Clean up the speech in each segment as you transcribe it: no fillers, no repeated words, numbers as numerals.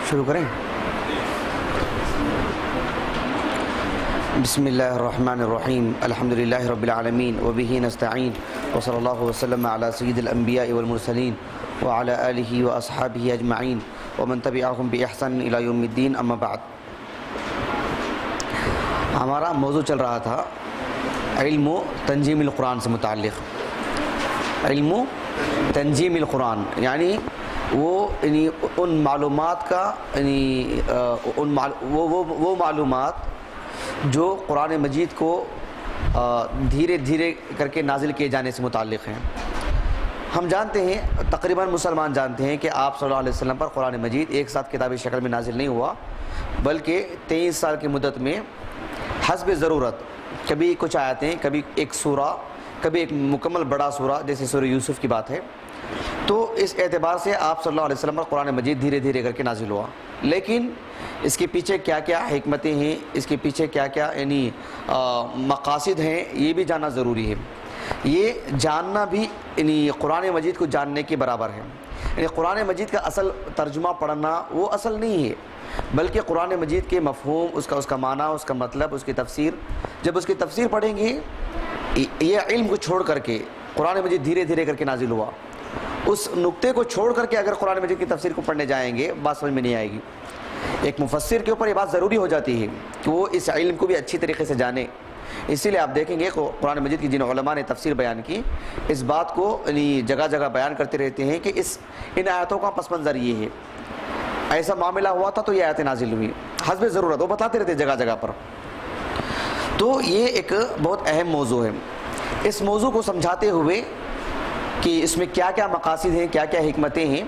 شروع کریں. بسم اللہ الرحمن الرحیم الحمدللہ رب العالمین وبہ نستعین وصلی اللہ وسلم علی سید الانبیاء والمرسلین وعلی آلہ واصحابہ اجمعین ومن تبعہم بإحسان الی یوم الدین. اما بعد، ہمارا موضوع چل رہا تھا علم و تنظیم القرآن سے متعلق. علم و تنظیم القرآن یعنی وہ ان معلومات کا وہ معلومات جو قرآن مجید کو دھیرے دھیرے کر کے نازل کیے جانے سے متعلق ہیں. ہم جانتے ہیں، تقریباً مسلمان جانتے ہیں کہ آپ صلی اللہ علیہ وسلم پر قرآن مجید ایک ساتھ کتابی شکل میں نازل نہیں ہوا، بلکہ 23 سال کی مدت میں حسب ضرورت کبھی کچھ آیتیں، کبھی ایک سورہ، کبھی ایک مکمل بڑا سورہ جیسے سورہ یوسف کی بات ہے. تو اس اعتبار سے آپ صلی اللہ علیہ وسلم پر قرآن مجید دھیرے دھیرے کر کے نازل ہوا. لیکن اس کے پیچھے کیا کیا حکمتیں ہیں، اس کے پیچھے کیا کیا مقاصد ہیں، یہ بھی جاننا ضروری ہے. یہ جاننا بھی قرآن مجید کو جاننے کے برابر ہے. قرآن مجید کا اصل ترجمہ پڑھنا وہ اصل نہیں ہے، بلکہ قرآن مجید کے مفہوم، اس کا معنی، اس کا مطلب، اس کی تفسیر. جب اس کی تفسیر پڑھیں گے، یہ علم کو چھوڑ کر کے قرآن مجید دھیرے دھیرے کر کے نازل ہوا، اس نقطے کو چھوڑ کر کے اگر قرآن مجید کی تفسیر کو پڑھنے جائیں گے، بات سمجھ میں نہیں آئے گی. ایک مفسر کے اوپر یہ بات ضروری ہو جاتی ہے کہ وہ اس علم کو بھی اچھی طریقے سے جانے. اسی لیے آپ دیکھیں گے قرآن مجید کی جن علماء نے تفسیر بیان کی، اس بات کو جگہ جگہ بیان کرتے رہتے ہیں کہ ان آیتوں کا پس منظر یہ ہے، ایسا معاملہ ہوا تھا تو یہ آیتیں نازل ہوئی حسب ضرورت، وہ بتاتے رہتے جگہ جگہ پر. تو یہ ایک بہت اہم موضوع ہے. اس موضوع کو سمجھاتے ہوئے کہ اس میں کیا کیا مقاصد ہیں، کیا کیا حکمتیں ہیں،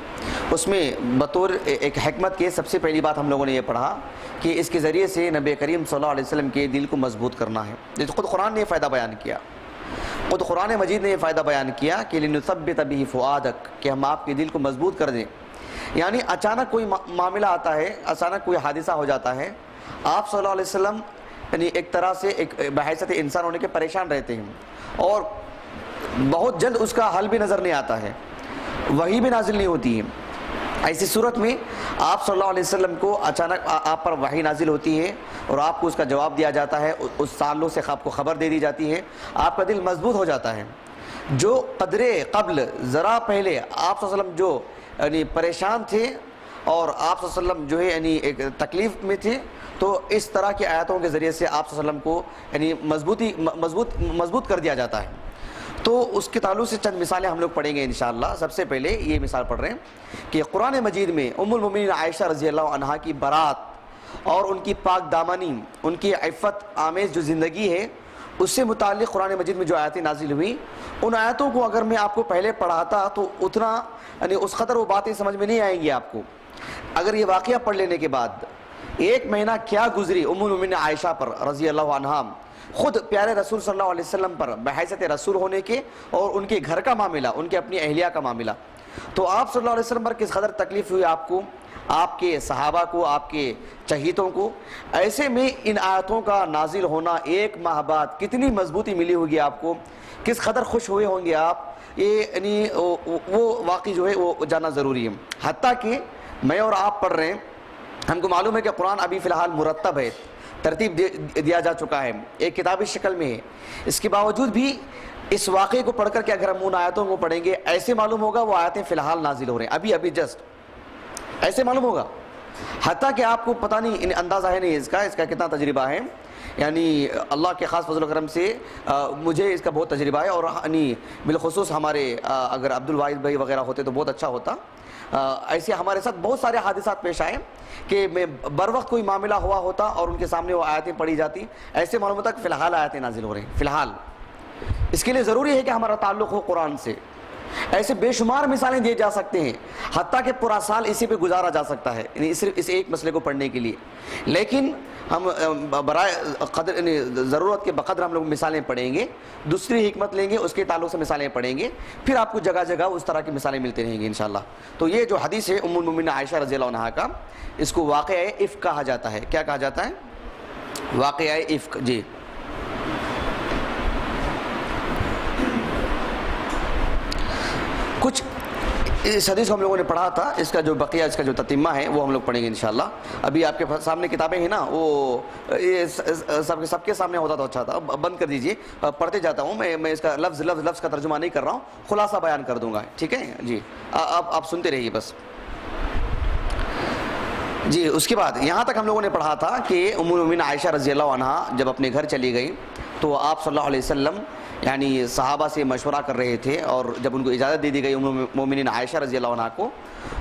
اس میں بطور ایک حکمت کے سب سے پہلی بات ہم لوگوں نے یہ پڑھا کہ اس کے ذریعے سے نبی کریم صلی اللہ علیہ وسلم کے دل کو مضبوط کرنا ہے. جیسے خود قرآن نے یہ فائدہ بیان کیا، خود قرآن مجید نے یہ فائدہ بیان کیا کہ لنثبت بہ فؤادک، کہ ہم آپ کے دل کو مضبوط کر دیں. یعنی اچانک کوئی معاملہ آتا ہے، اچانک کوئی حادثہ ہو جاتا ہے، آپ صلی اللہ علیہ وسلم ایک طرح سے ایک بحیثیت انسان ہونے کے پریشان رہتے ہیں، اور بہت جلد اس کا حل بھی نظر نہیں آتا ہے، وحی بھی نازل نہیں ہوتی ہے. ایسی صورت میں آپ صلی اللہ علیہ وسلم کو اچانک آپ پر وحی نازل ہوتی ہے اور آپ کو اس کا جواب دیا جاتا ہے، اس سالوں سے آپ کو خبر دے دی جاتی ہے، آپ کا دل مضبوط ہو جاتا ہے. جو قدرے قبل ذرا پہلے آپ صلی اللہ علیہ وسلم جو پریشان تھے اور آپ صلی اللہ علیہ وسلم جو ہے ایک تکلیف میں تھے، تو اس طرح کی آیاتوں کے ذریعے سے آپ صلی اللہ علیہ وسلم کو مضبوط کر دیا جاتا ہے. تو اس کے تعلق سے چند مثالیں ہم لوگ پڑھیں گے انشاءاللہ. سب سے پہلے یہ مثال پڑھ رہے ہیں کہ قرآن مجید میں ام المؤمنین عائشہ رضی اللہ عنہا کی برات اور ان کی پاک دامنی، ان کی عفت آمیز جو زندگی ہے، اس سے متعلق قرآن مجید میں جو آیتیں نازل ہوئی، ان آیتوں کو اگر میں آپ کو پہلے پڑھاتا تو اتنا اس قدر وہ باتیں سمجھ میں نہیں آئیں گی آپ کو. اگر یہ واقعہ پڑھ لینے کے بعد ایک مہینہ کیا گزری ام المؤمنین عائشہ پر رضی اللہ عنہا، خود پیارے رسول صلی اللہ علیہ وسلم پر بحیثیت رسول ہونے کے اور ان کے گھر کا معاملہ، ان کے اپنی اہلیہ کا معاملہ، تو آپ صلی اللہ علیہ وسلم پر کس قدر تکلیف ہوئی آپ کو، آپ کے صحابہ کو، آپ کے چہیتوں کو. ایسے میں ان آیتوں کا نازل ہونا ایک ماہ بعد کتنی مضبوطی ملی ہوگی آپ کو، کس قدر خوش ہوئے ہوں گے آپ، یہ وہ واقعی جو ہے وہ جاننا ضروری ہے. حتیٰ کہ میں اور آپ پڑھ رہے ہیں، ہم کو معلوم ہے کہ قرآن ابھی فی الحال مرتب ہے، ترتیب دیا جا چکا ہے، ایک کتابی شکل میں ہے. اس کے باوجود بھی اس واقعے کو پڑھ کر کے اگر ہم ان آیتوں کو پڑھیں گے، ایسے معلوم ہوگا وہ آیتیں فی الحال نازل ہو رہے ہیں، ابھی جسٹ ایسے معلوم ہوگا. حتیٰ کہ آپ کو پتہ نہیں، اندازہ ہے نہیں اس کا کتنا تجربہ ہے. یعنی اللہ کے خاص فضل و کرم سے مجھے اس کا بہت تجربہ ہے، اور بالخصوص ہمارے اگر عبد الواحد بھائی وغیرہ ہوتے تو بہت اچھا ہوتا. ایسے ہمارے ساتھ بہت سارے حادثات پیش آئے کہ میں بر وقت کوئی معاملہ ہوا ہوتا اور ان کے سامنے وہ آیتیں پڑھی جاتی، ایسے معلوم ہوتا کہ فی الحال آیتیں نازل ہو رہی ہیں فی الحال. اس کے لیے ضروری ہے کہ ہمارا تعلق ہو قرآن سے. ایسے بے شمار مثالیں دیے جا سکتے ہیں، حتیٰ کہ پورا سال اسی پہ گزارا جا سکتا ہے صرف اس ایک مسئلے کو پڑھنے کے لیے. لیکن ہم برائے قدر ضرورت کے بقدر ہم لوگ مثالیں پڑھیں گے، دوسری حکمت لیں گے، اس کے تعلق سے مثالیں پڑھیں گے، پھر آپ کو جگہ جگہ اس طرح کی مثالیں ملتی رہیں گی انشاءاللہ. تو یہ جو حدیث ہے ام المؤمنین عائشہ رضی اللہ عنہا کا، اس کو واقعہ افک کہا جاتا ہے. کیا کہا جاتا ہے؟ واقعہ افک. جی کچھ اس حدیث کو ہم لوگوں نے پڑھا تھا، اس کا جو بقیہ اس کا جو تتمہ ہے وہ ہم لوگ پڑھیں گے انشاءاللہ۔ ابھی آپ کے سامنے کتابیں ہیں نا، وہ یہ سب کے سامنے ہوتا تو اچھا تھا، اب بند کر دیجئے، پڑھتے جاتا ہوں میں اس کا لفظ کا ترجمہ نہیں کر رہا ہوں، خلاصہ بیان کر دوں گا، ٹھیک ہے جی؟ آپ سنتے رہیے بس جی۔ اس کے بعد یہاں تک ہم لوگوں نے پڑھا تھا کہ ام المؤمنین عائشہ رضی اللہ عنہا جب اپنے گھر چلی گئی تو آپ صلی اللہ علیہ وسلم یعنی صحابہ سے مشورہ کر رہے تھے، اور جب ان کو اجازت دے دی گئی ام المؤمنین عائشہ رضی اللہ عنہا کو،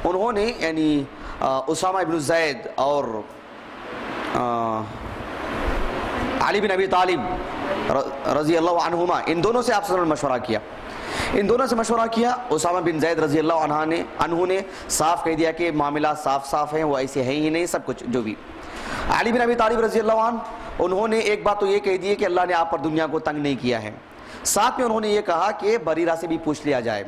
انہوں نے یعنی اسامہ ابن زید اور علی بن ابی طالب رضی اللہ عنہما، ان دونوں سے آپ صلی اللہ علیہ وسلم نے مشورہ کیا۔ اسامہ بن زید رضی اللہ عنہ نے صاف کہہ دیا کہ معاملات صاف ہیں، وہ ایسے ہیں ہی نہیں، سب کچھ جو بھی۔ علی بن ابی طالب رضی اللہ عنہ، انہوں نے ایک بات تو یہ کہہ دی کہ اللہ نے آپ پر دنیا کو تنگ نہیں کیا ہے، ساتھ میں انہوں نے یہ کہا کہ بریرہ سے بھی پوچھ لیا جائے۔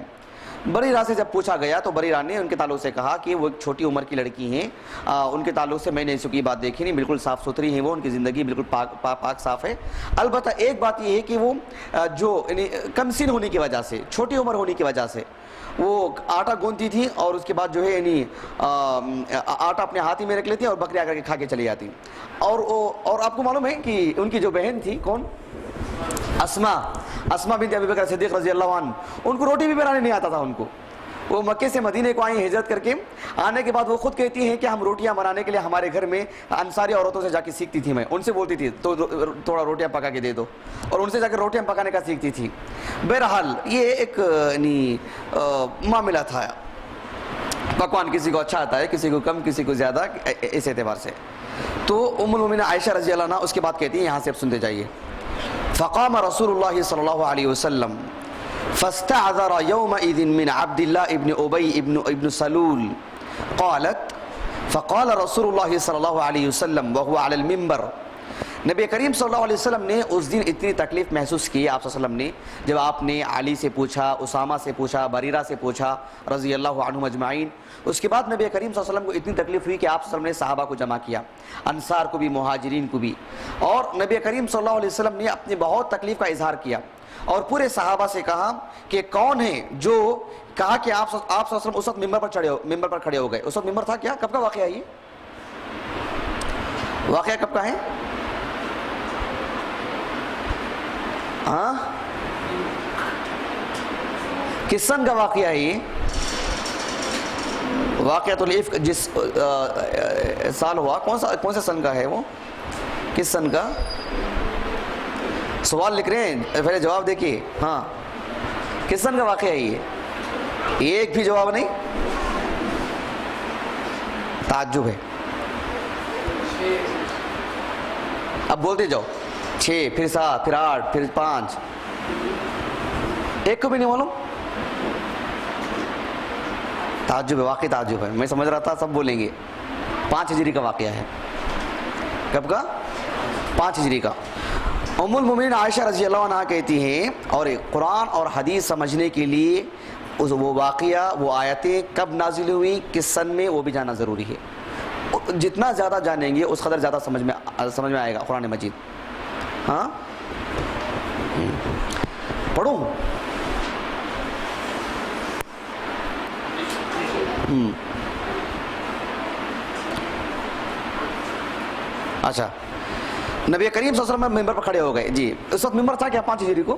بریرہ سے جب پوچھا گیا تو بریرہ نے ان کے تعلق سے کہا کہ وہ ایک چھوٹی عمر کی لڑکی ہیں، ان کے تعلق سے میں نے اس کی بات دیکھی نہیں، بالکل صاف ستھری ہیں وہ، ان کی زندگی بالکل پاک صاف ہے۔ البتہ ایک بات یہ ہے کہ وہ جو یعنی کم سن ہونے کی وجہ سے، چھوٹی عمر ہونے کی وجہ سے وہ آٹا گوندتی تھی، اور اس کے بعد جو ہے یعنی آٹا اپنے ہاتھ ہی میں رکھ لیتی اور بکری آ کر کے کھا کے چلی جاتی۔ اور آپ کو معلوم ہے کہ ان کی جو بہن تھی کون؟ اسما بنت ابی بکر صدیق رضی اللہ عنہ، ان کو روٹی بھی بنانے نہیں آتا تھا ان کو۔ وہ مکے سے مدینے کو آئیں ہجرت کر کے، آنے کے بعد وہ خود کہتی ہیں کہ ہم روٹیاں بنانے کے لیے ہمارے گھر میں انصاری عورتوں سے جا کے سیکھتی تھی، میں ان سے بولتی تھی تو تھوڑا روٹیاں پکا کے دے دو، اور ان سے جا کے روٹیاں پکانے کا سیکھتی تھی۔ بہرحال یہ ایک یعنی معاملہ تھا، پکوان کسی کو اچھا آتا ہے، کسی کو کم، کسی کو زیادہ، اس اعتبار سے۔ تو ام المؤمنین عائشہ رضی اللہ عنہا اس کے بعد کہتی ہیں، یہاں سے اب سنتے جائیے۔ فقام رسول اللہ صلی اللہ علیہ وسلم فاستعذر يومئذ من عبد الله ابن ابي ابن سلول قالت فقال رسول اللہ صلی اللہ علیہ وسلم وهو على المنبر۔ نبی کریم صلی اللہ علیہ وسلم نے اس دن اتنی تکلیف محسوس کی آپ صلی اللہ علیہ وسلم نے، جب آپ نے علی سے پوچھا، اسامہ سے پوچھا، بریرہ سے پوچھا رضی اللہ عنہم اجمعین۔ اس کے بعد نبی کریم صلی اللہ علیہ وسلم کو اتنی تکلیف ہوئی کہ آپ صلی اللہ علیہ وسلم نے صحابہ کو جمع کیا، انصار کو بھی، مہاجرین کو بھی، اور نبی کریم صلی اللہ علیہ وسلم نے اپنی بہت تکلیف کا اظہار کیا، اور پورے صحابہ سے کہا کہ کون ہے جو کہا کہ آپ صلی اللہ علیہ وسلم اس وقت ممبر پر کھڑے ہو گئے۔ اس وقت ممبر تھا کیا؟ کب کا واقعہ ہے یہ؟ واقعہ کب کا ہے؟ ہاں، کس سن کا واقعہ ہے یہ؟ واقعۃ الافک جس سال ہوا، کون سے سن کا ہے وہ؟ کس سن کا؟ سوال لکھ رہے ہیں، پہلے جواب دیکھیے۔ ہاں، کس سن کا واقعہ ہے یہ؟ ایک بھی جواب نہیں، تعجب ہے۔ اب بولتے جاؤ، 6 پھر 7 پھر 8 پھر 5، ایک کو بھی نہیں معلوم؟ تعجب ہے، واقعی تعجب ہے۔ میں سمجھ رہا تھا سب بولیں گے۔ 5 ہجری کا واقعہ ہے۔ کب کا؟ 5 ہجری کا۔ ام المؤمنین عائشہ رضی اللہ عنہا کہتی ہیں، اور قرآن اور حدیث سمجھنے کے لیے وہ واقعہ، وہ آیتیں کب نازل ہوئی، کس سن میں، وہ بھی جاننا ضروری ہے۔ جتنا زیادہ جانیں گے اس قدر زیادہ سمجھ میں آئے گا قرآن مجید۔ ہاں، پڑھوں؟ اچھا، نبی کریم صلی اللہ علیہ وسلم ممبر پر کھڑے ہو گئے جی۔ اس وقت ممبر تھا کیا 5 ہجری کو؟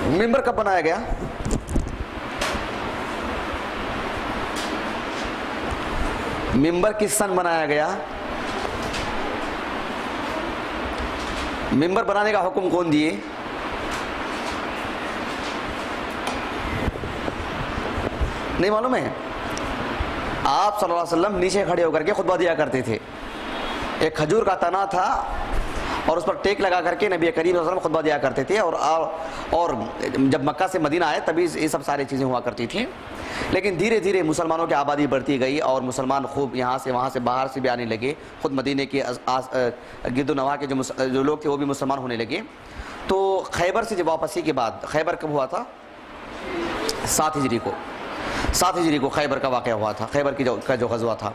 ممبر کب بنایا گیا؟ ممبر کس سن بنایا گیا؟ ممبر بنانے کا حکم کون دیے؟ نہیں معلوم ہے؟ آپ صلی اللہ علیہ وسلم نیچے کھڑے ہو کر کے خطبہ دیا کرتے تھے۔ ایک کھجور کا تنا تھا اور اس پر ٹیک لگا کر کے نبی کریم صلی اللہ علیہ وسلم خطبہ دیا کرتے تھے، اور جب مکہ سے مدینہ آئے تبھی یہ سب سارے چیزیں ہوا کرتی تھیں۔ لیکن دھیرے دھیرے مسلمانوں کی آبادی بڑھتی گئی اور مسلمان خوب یہاں سے وہاں سے باہر سے بھی آنے لگے، خود مدینے کے گرد و نواح کے جو لوگ تھے وہ بھی مسلمان ہونے لگے۔ تو خیبر سے جب واپسی کے بعد، خیبر کب ہوا تھا؟ 7 ہجری کو۔ 7 ہجری کو خیبر کا واقعہ ہوا تھا، خیبر کا جو غزوہ تھا۔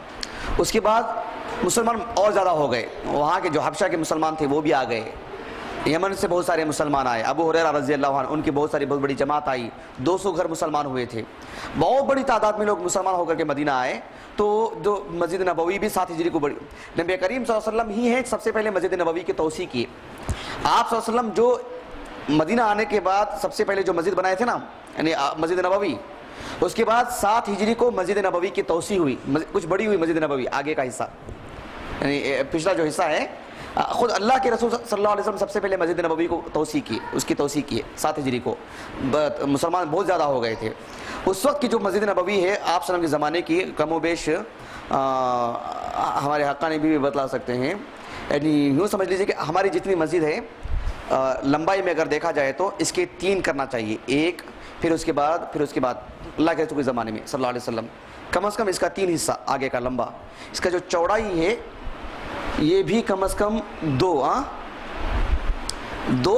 اس کے بعد مسلمان اور زیادہ ہو گئے، وہاں کے جو حبشہ کے مسلمان تھے وہ بھی آ گئے، یمن سے بہت سارے مسلمان آئے، ابو ہریرہ رضی اللہ عنہ، ان کی بہت بڑی جماعت آئی، 200 گھر مسلمان ہوئے تھے، بہت بڑی تعداد میں لوگ مسلمان ہو کر کے مدینہ آئے۔ تو جو مسجد نبوی بھی 7 ہجری کو بڑی، نبی کریم صلی اللہ علیہ وسلم ہی ہیں سب سے پہلے مسجد نبوی کی توسیع کی۔ آپ صلی اللہ علیہ وسلم جو مدینہ آنے کے بعد سب سے پہلے جو مسجد بنائے تھے نا، یعنی مسجد نبوی، اس کے بعد 7 ہجری کو مسجد نبوی کی توسیع ہوئی، کچھ بڑی ہوئی مسجد نبوی، آگے کا حصہ، یعنی پچھلا جو حصہ ہے، خود اللہ کے رسول صلی اللہ علیہ وسلم سب سے پہلے مسجد نبوی کو توسیع کی، اس کی توسیع کی 7 ہجری کو۔ مسلمان بہت زیادہ ہو گئے تھے اس وقت کی جو مسجد نبوی ہے، آپ صلی اللہ علیہ وسلم کے زمانے کی، کم و بیش ہمارے حقانی بھی بتلا سکتے ہیں، یعنی یوں سمجھ لیجیے کہ ہماری جتنی مسجد ہے لمبائی میں اگر دیکھا جائے تو اس کے 3 کرنا چاہیے، ایک پھر اس کے بعد اللہ کے رسول کے زمانے میں صلی اللہ علیہ وسلم کم از کم اس کا 3 حصہ آگے کا لمبا، اس کا جو چوڑائی ہے یہ بھی کم از کم 2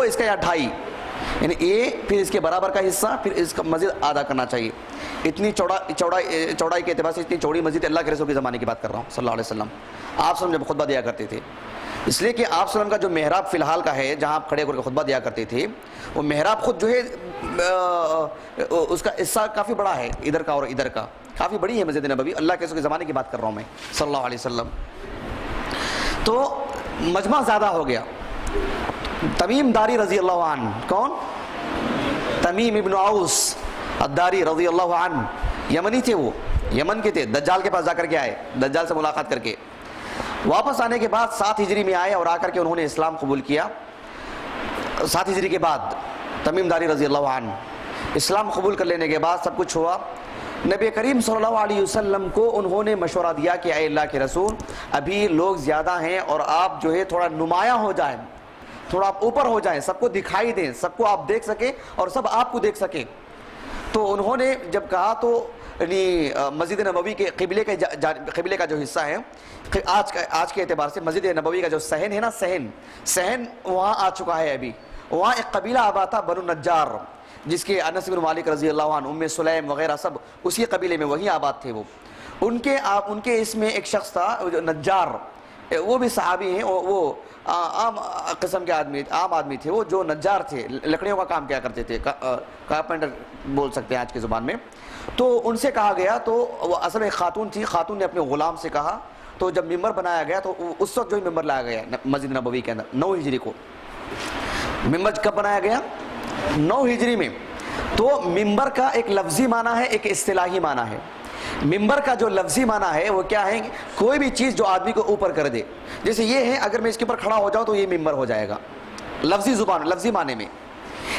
اس کا یا 2.5، یعنی پھر اس کے برابر کا حصہ، پھر اس کا مزید آدھا کرنا چاہیے۔ اتنی چوڑائی کے اعتبار سے اتنی چوڑی مسجد اللہ کے رسول کے زمانے کی بات کر رہا ہوں صلی اللہ علیہ وسلم۔ آپ صلی اللہ علیہ وسلم جب خطبہ دیا کرتے تھے، اس لیے کہ آپ صلی اللہ علیہ وسلم کا جو محراب فی الحال کا ہے جہاں آپ کھڑے ہو کر خطبہ دیا کرتے تھے، وہ محراب خود جو ہے اس کا حصہ کافی بڑا ہے، ادھر کا اور ادھر کا کافی بڑی ہے مسجد نبوی، اللہ کے رسول کے زمانے کی بات کر رہا ہوں میں صلی اللہ علیہ وسلم۔ تو مجمع زیادہ ہو گیا۔ تمیم داری رضی اللہ عنہ، کون؟ تمیم ابن اوس الداری رضی اللہ عنہ، یمنی تھے، وہ یمن کے تھے، دجال کے پاس جا کر کے آئے، دجال سے ملاقات کر کے واپس آنے کے بعد 7 ہجری میں آئے اور آ کر کے انہوں نے اسلام قبول کیا۔ 7 ہجری کے بعد تمیم داری رضی اللہ عنہ اسلام قبول کر لینے کے بعد سب کچھ ہوا، نبی کریم صلی اللہ علیہ وسلم کو انہوں نے مشورہ دیا کہ اے اللہ کے رسول، ابھی لوگ زیادہ ہیں اور آپ جو ہے تھوڑا نمایاں ہو جائیں، تھوڑا آپ اوپر ہو جائیں، سب کو دکھائی دیں، سب کو آپ دیکھ سکیں اور سب آپ کو دیکھ سکیں۔ تو انہوں نے جب کہا تو یعنی مسجد نبوی کے قبلے کا جو حصہ ہے، آج کے اعتبار سے مسجد نبوی کا جو صحن ہے نا، صحن وہاں آ چکا ہے۔ ابھی وہاں ایک قبیلہ آباد تھا بنو نجار، جس کے انس بن مالک رضی اللہ عنہ، ام سلیم وغیرہ سب اسی قبیلے میں وہیں آباد تھے۔ وہ ان کے اس میں ایک شخص تھا جو نجار، وہ بھی صحابی ہیں، وہ عام قسم کے عام آدمی تھے، وہ جو نجار تھے، لکڑیوں کا کام کیا کرتے تھے، کارپینٹر بول سکتے ہیں آج کی زبان میں۔ تو ان سے کہا گیا، تو وہ اصل میں خاتون تھی، خاتون نے اپنے غلام سے کہا، تو جب ممبر بنایا گیا تو اس وقت جو ہی ممبر لایا گیا مسجد نبوی کے اندر 9 ہجری کو۔ ممبر کب بنایا گیا؟ 9 ہجری میں۔ تو ممبر کا ایک لفظی معنی ہے، ایک اصطلاحی معنی ہے۔ ممبر کا جو لفظی معنی ہے وہ کیا ہے؟ کوئی بھی چیز جو آدمی کو اوپر کر دے، جیسے یہ ہے، اگر میں اس کے اوپر کھڑا ہو جاؤں تو یہ ممبر ہو جائے گا، لفظی زبان، لفظی معنی میں۔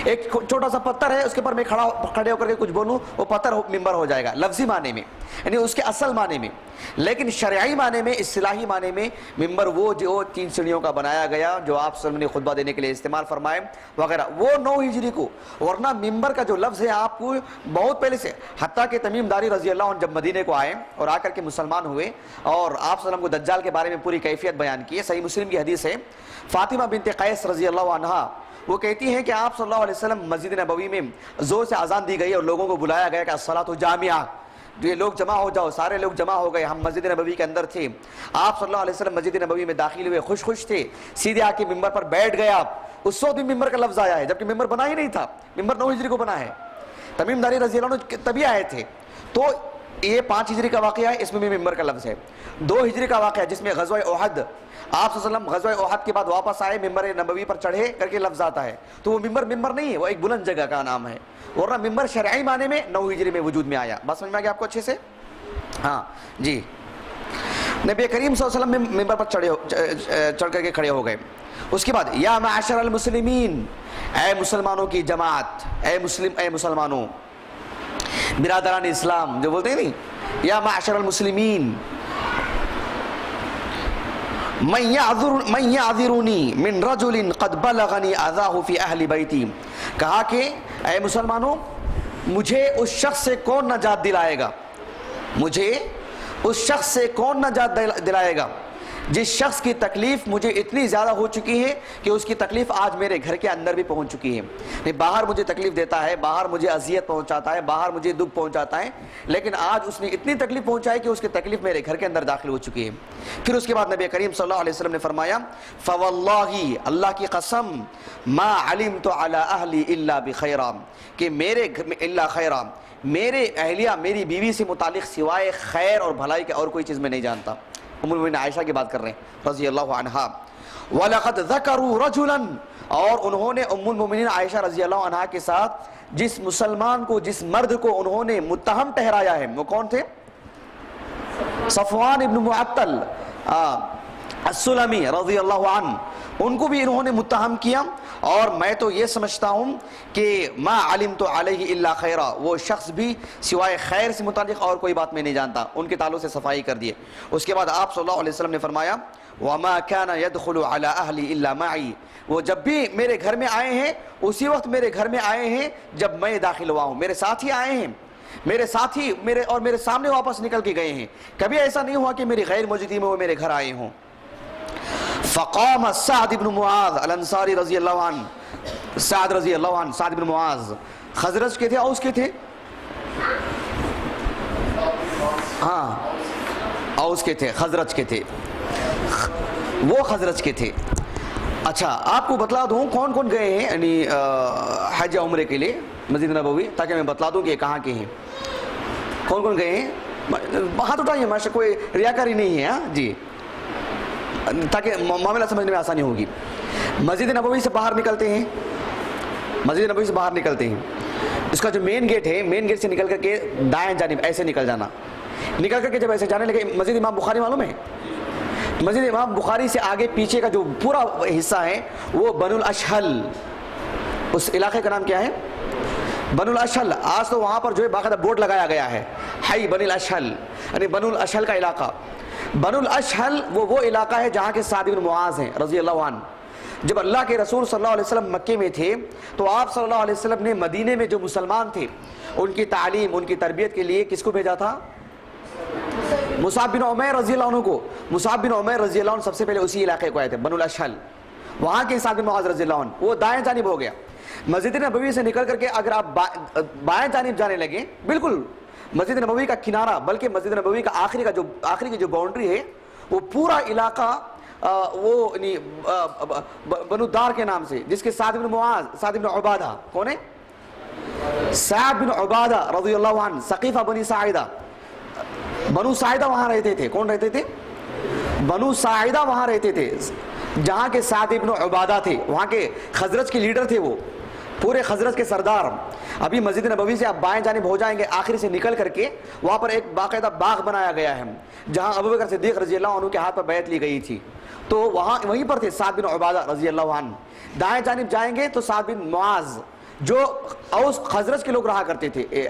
ایک چھوٹا سا پتھر ہے، اس کے اوپر میں کھڑے ہو کر کے کچھ بولوں، وہ پتھر ممبر ہو جائے گا لفظی معنی میں، یعنی اس کے اصل معنی میں۔ لیکن شرعی معنی میں، اصطلاحی معنی میں، ممبر وہ جو 3 سیڑھیوں کا بنایا گیا جو آپ صلی اللہ علیہ وسلم نے خطبہ دینے کے لیے استعمال فرمائے وغیرہ، وہ 9 ہجری کو۔ ورنہ ممبر کا جو لفظ ہے آپ کو بہت پہلے سے، حتیٰ کہ تمیم داری رضی اللہ عنہ جب مدینے کو آئے اور آ کر کے مسلمان ہوئے اور آپ صلی اللہ علیہ وسلم کو دجال کے بارے میں پوری کیفیت بیان کی ہے، صحیح مسلم کی حدیث ہے، فاطمہ بنت قیس رضی اللہ عنہا وہ کہتی ہیں کہ آپ صلی اللہ علیہ وسلم مسجد نبوی میں زور سے اذان دی گئی اور لوگوں کو بلایا گیا کہ الصلاۃ جامعہ، یہ لوگ جمع ہو جاؤ، سارے لوگ جمع ہو گئے، ہم مسجد نبوی کے اندر تھے۔ آپ صلی اللہ علیہ وسلم مسجد نبوی میں داخل ہوئے، خوش تھے، سیدھے آ کے ممبر پر بیٹھ گئے آپ۔ اس وقت بھی ممبر کا لفظ آیا ہے، جبکہ ممبر بنا ہی نہیں تھا، ممبر 9 ہجری کو بنا ہے۔ تمیم داری رضی اللہ عنہ تبھی آئے تھے۔ تو یہ 5 ہجری کا واقعہ ہے، اس میں بھی ممبر کا لفظ ہے۔ 2 ہجری کا واقعہ جس میں غزوہ احد، آپ صلی اللہ علیہ وسلم غزوہ احد کے بعد واپس آئے، ممبر نبوی پر چڑھے کر کے لفظ آتا ہے، تو وہ ممبر نہیں ہے، وہ ایک بلند جگہ کا نام ہے۔ ورنہ ممبر شرعی معنی میں 9 ہجری میں وجود میں آیا۔ بات سمجھ میں آ گیا آپ کو اچھے سے؟ ہاں جی۔ نبی کریم صلی اللہ علیہ وسلم ممبر پر چڑھ کر کے کھڑے ہو گئے۔ اس کے بعد یا معاشر المسلمین، اے مسلمانوں کی جماعت، اے مسلمانوں، برادران اسلام جو بولتے ہیں نہیں، یا معاشر المسلمین، من یعذرنی من رجل قد بلغنی اذاہ فی اہل بیتی، کہا کہ اے مسلمانوں، مجھے اس شخص سے کون نجات دلائے گا، مجھے اس شخص سے کون نجات دلائے گا جس شخص کی تکلیف مجھے اتنی زیادہ ہو چکی ہے کہ اس کی تکلیف آج میرے گھر کے اندر بھی پہنچ چکی ہے. باہر مجھے تکلیف دیتا ہے, باہر مجھے اذیت پہنچاتا ہے, باہر مجھے دکھ پہنچاتا ہے, لیکن آج اس نے اتنی تکلیف پہنچائی کہ اس کی تکلیف میرے گھر کے اندر داخل ہو چکی ہے. پھر اس کے بعد نبی کریم صلی اللہ علیہ وسلم نے فرمایا فواللہ, اللہ کی قسم, ما علمت علی اہلی الا بخیرا, کہ میرے گھر میں الا خیرا, میرے اہلیہ میری بیوی سے متعلق سوائے خیر اور بھلائی کے اور کوئی چیز میں نہیں جانتا. ام المؤمنین عائشہ کی بات کر رہے ہیں رضی اللہ عنہا. وَلَقَدْ ذَكَرُوا رَجُلًا, اور انہوں نے ام المؤمنین عائشہ رضی اللہ عنہا کے ساتھ جس مسلمان کو, جس مرد کو انہوں نے متہم ٹھہرایا ہے, وہ کون تھے؟ صفوان ابن معطل السلمی رضی اللہ عنہ, ان کو بھی انہوں نے متہم کیا. اور میں تو یہ سمجھتا ہوں کہ ما علمت علیہ الا خیرا, وہ شخص بھی سوائے خیر سے متعلق اور کوئی بات میں نہیں جانتا. ان کے تعلق سے صفائی کر دیے. اس کے بعد آپ صلی اللہ علیہ وسلم نے فرمایا وما كان يدخل على اهلي الا معي, وہ جب بھی میرے گھر میں آئے ہیں اسی وقت میرے گھر میں آئے ہیں جب میں داخل ہوا ہوں, میرے ساتھ ہی آئے ہیں, میرے ساتھ ہی میرے سامنے واپس نکل کے گئے ہیں. کبھی ایسا نہیں ہوا کہ میری غیر موجودگی میں وہ میرے گھر آئے ہوں. فقام سعد بن معاذ الانصاری رضی اللہ عنہ, سعد رضی اللہ عنہ, سعد بن معاذ خزرج کے تھے, اوس کے تھے؟ ہاں اوس کے تھے, خزرج کے تھے, وہ خزرج کے تھے. اچھا آپ کو بتلا دوں کون کون گئے ہیں یعنی حج عمرے کے لیے مسجد نبوی, تاکہ میں بتلا دوں کہ یہ کہاں کے ہیں, کون کون گئے ہیں. ہاتھ اٹھائیے, ماشاء کوئی ریاکاری نہیں ہے. ہاں جی, تاکہ معاملہ سمجھنے میں آسانی ہوگی. مسجد نبوی سے باہر نکلتے ہیں, مسجد نبوی سے باہر نکلتے ہیں, اس کا جو مین گیٹ ہے, مین گیٹ سے نکل کر کے دائیں جانب ایسے نکل جانا. نکل کر کے جب ایسے جانے لگے, مسجد امام بخاری معلوم ہے, مسجد امام بخاری سے آگے پیچھے کا جو پورا حصہ ہے وہ بنو الاشہل, اس علاقے کا نام کیا ہے؟ بنو الاشہل. آج تو وہاں پر جو ہے باقاعدہ بورڈ لگایا گیا ہے, حی بنو الاشہل, یعنی بنو الاشہل کا علاقہ. بنو الاشہل وہ علاقہ ہے جہاں کے سعد بن معاذ ہیں رضی اللہ عنہ. جب اللہ کے رسول صلی اللہ علیہ وسلم مکے میں تھے تو آپ صلی اللہ علیہ وسلم نے مدینے میں جو مسلمان تھے ان کی تعلیم, ان کی تربیت کے لیے کس کو بھیجا تھا؟ مصعب بن عمیر رضی اللہ عنہ کو. مصعب بن عمیر رضی اللہ عنہ سب سے پہلے اسی علاقے کو آئے تھے, بنو الاشہل. وہاں کے سعد بن معاذ رضی اللہ عنہ وہ دائیں جانب ہو گیا. مسجد نبوی سے نکل کر کے اگر آپ بائیں جانب جانے لگے, بالکل مسجد نبوی کا کنارہ, بلکہ مسجد نبوی کا آخری کی جو باؤنڈری ہے وہ پورا علاقہ وہ بنو دار کے نام سے, جس کے سعد بن معاذ, سعد بن عبادہ, کون ہے؟ سعد بن عبادہ رضی اللہ عنہ, ثقیفہ بنی ساعدہ, بنو ساعدہ وہاں رہتے تھے. کون رہتے تھے؟ بنو ساعدہ وہاں رہتے تھے, جہاں کے سعد بن عبادہ تھے, وہاں کے خزرج کے لیڈر تھے, وہ پورے خزرج کے سردار. ابھی مسجد نبوی سے آپ بائیں جانب ہو جائیں گے, آخری سے نکل کر کے وہاں پر ایک باقاعدہ باغ بنایا گیا ہے جہاں ابوبکر صدیق رضی اللہ عنہ کے ہاتھ پر بیعت لی گئی تھی. تو وہیں پر تھے سعد بن عبادہ رضی اللہ عنہ. دائیں جانب جائیں گے تو سعد بن معاذ, جو اوس خزرج کے لوگ رہا کرتے تھے,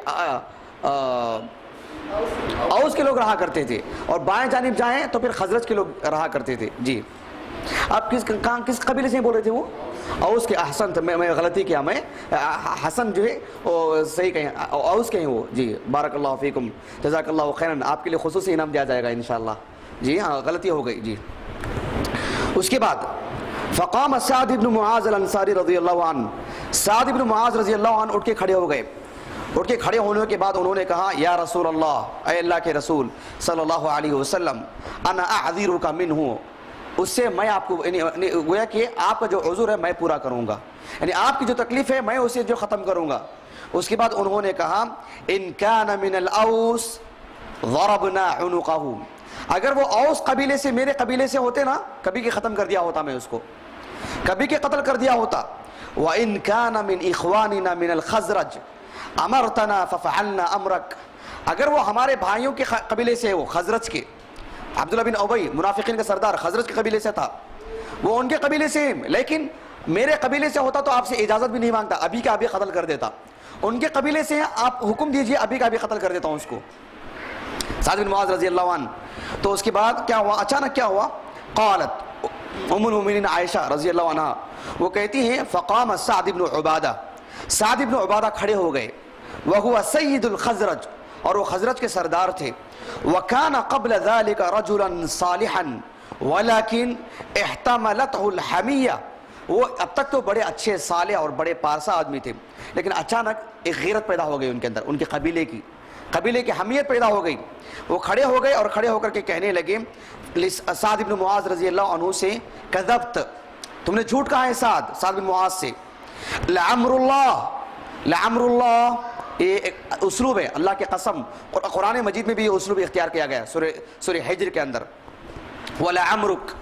اوس کے لوگ رہا کرتے تھے, اور بائیں جانب جائیں تو پھر خزرج کے لوگ رہا کرتے تھے. جی آپ کس قبیلے سے بول رہے تھے؟ وہ اوس کے. احسن, میں غلطی کیا, میں حسن جو ہے وہ صحیح کہیں, اوس کے ہیں وہ. جی بارک اللہ فیکم, جزاک اللہ خیرا, آپ کے لیے خصوصی انعام دیا جائے گا انشاءاللہ. جی ہاں غلطی ہو گئی. جی اس کے بعد فقام سعد بن معاذ الانصاری رضی اللہ عنہ, سعد بن معاذ رضی اللہ عنہ اٹھ کے کھڑے ہو گئے. اٹھ کے کھڑے ہونے کے بعد انہوں نے کہا یا رسول اللہ, اے اللہ کے رسول صلی اللہ علیہ وسلم, انا اعذرک منہ, اس سے میں آپ کو گویا کہ آپ کا جو عذر ہے میں پورا کروں گا, یعنی آپ کی جو تکلیف ہے میں اسے جو ختم کروں گا. اس کے بعد انہوں نے کہا ان کان من الاوس ضربنا عنقہ, اگر وہ اوس قبیلے سے, میرے قبیلے سے ہوتے نا, کبھی کے ختم کر دیا ہوتا میں اس کو, کبھی کے قتل کر دیا ہوتا. وان کان من اخواننا من الخزرج امرتنا ففعلنا امرک, اگر وہ ہمارے بھائیوں کے قبیلے سے ہے, وہ خزرج کے, عبداللہ بن ابی منافقین کا سردار خزرج کے قبیلے سے تھا, وہ ان کے قبیلے سے, لیکن میرے قبیلے سے ہوتا تو آپ سے اجازت بھی نہیں مانگتا, ابھی کا ابھی قتل کر دیتا. ان کے قبیلے سے ہیں, آپ حکم دیجئے ابھی کا ابھی قتل کر دیتا ہوں اس کو, سعد بن معاذ رضی اللہ عنہ. تو اس کے بعد کیا ہوا, اچانک کیا ہوا؟ قالت ام المؤمنین عائشہ رضی اللہ عنہ وہ کہتی ہیں فقام سعد بن عبادہ, سعد بن عبادہ کھڑے ہو گئے, وہو سید الخزرج, اور وہ خزرج کے سردار تھے. وکان قبل ذلك رجلا صالحا, ولیکن احتملتہ الحمیہ، وہ اب تک تو بڑے اچھے صالح اور بڑے پارسا آدمی تھے، لیکن اچانک ایک غیرت پیدا ہو گئی ان کے اندر، ان کے قبیلے کی حمیت پیدا ہو گئی. وہ کھڑے ہو گئے اور کھڑے ہو کر کے کہنے لگے سعد بن معاذ رضی اللہ عنہ سے، کذبت، تم نے جھوٹ کہا ہے سعد بن معاذ سے. لعمر اللہ، یہ ایک اسلوب ہے، اللہ کی قسم، قرآن مجید میں بھی یہ اسلوب اختیار کیا گیا ہے سورہ حجر کے اندر. وَلَعَمْرُكَ،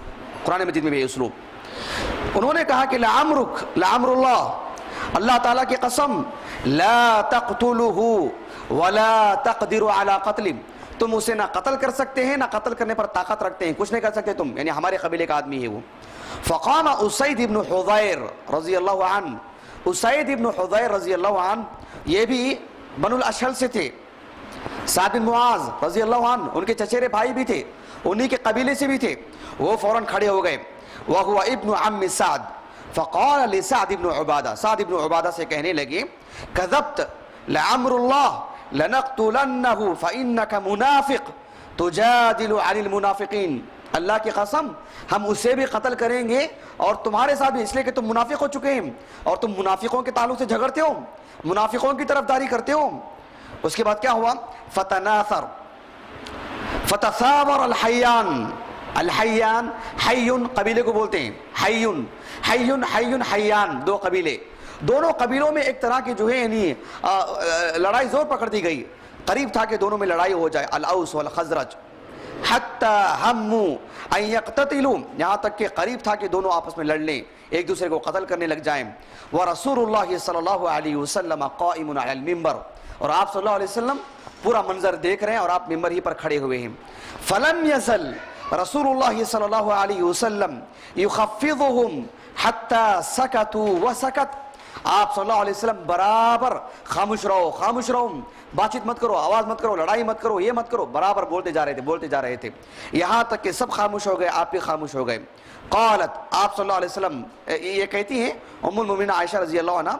قرآن مجید میں بھی یہ اسلوب. انہوں نے کہا کہ لعمر اللہ، اللہ تعالیٰ کی قسم، لا تقتلہ ولا تقدر علی قتل، تم اسے نہ قتل کر سکتے ہیں نہ قتل کرنے پر طاقت رکھتے ہیں، کچھ نہیں کر سکتے تم، یعنی ہمارے قبیلے کا آدمی ہے وہ. فقام اسید بن حضیر رضی اللہ عنہ، اسید بن حضیر رضی اللہ عنہ یہ بھی بنو الاشہل سے تھے، سعد بن معاذ رضی اللہ عنہ ان کے چچیرے بھائی بھی تھے، انہی کے قبیلے سے بھی تھے. وہ فوراً کھڑے ہو گئے. وہو ابن عم سعد، فقال لسعد بن عبادہ، سعد بن عبادہ سے کہنے لگے کذبت لعمر اللہ لنقتلنہ فإنک منافق تجادل عن المنافقین، اللہ کی قسم ہم اسے بھی قتل کریں گے اور تمہارے ساتھ بھی، اس لیے کہ تم منافق ہو چکے ہیں اور تم منافقوں کے تعلق سے جھگڑتے ہو، منافقوں کی طرفداری کرتے ہو. اس کے بعد کیا ہوا؟ فتثابر الحیان، الحیان حیون قبیلے کو بولتے ہیں، حیان دو قبیلے، دونوں قبیلوں میں ایک طرح کی جو ہے یعنی لڑائی زور پکڑ دی گئی، قریب تھا کہ دونوں میں لڑائی ہو جائے، الاوس والخزرج. حتی ہموا ان یقتتلوا، یہاں تک کہ قریب تھا کہ دونوں آپس میں لڑ لیں، ایک دوسرے کو قتل کرنے لگ جائیں. ورسول اللہ صلی اللہ علیہ وسلم قائم علی المنبر، اور آپ صلی اللہ علیہ وسلم پورا منظر دیکھ رہے ہیں اور آپ ممبر ہی پر کھڑے ہوئے ہیں. فلم یزل رسول اللہ صلی اللہ علیہ وسلم یخفضهم حتی سکتوا وسکت، آپ صلی اللہ علیہ وسلم برابر خاموش رہو، بات چیت مت کرو، آواز مت کرو، لڑائی مت کرو، یہ مت کرو، برابر بولتے جا رہے تھے یہاں تک کہ سب خاموش ہو گئے، آپ بھی خاموش ہو گئے. قالت، آپ صلی اللہ علیہ وسلم یہ کہتی ہیں ام المؤمنین عائشہ رضی اللہ عنہ،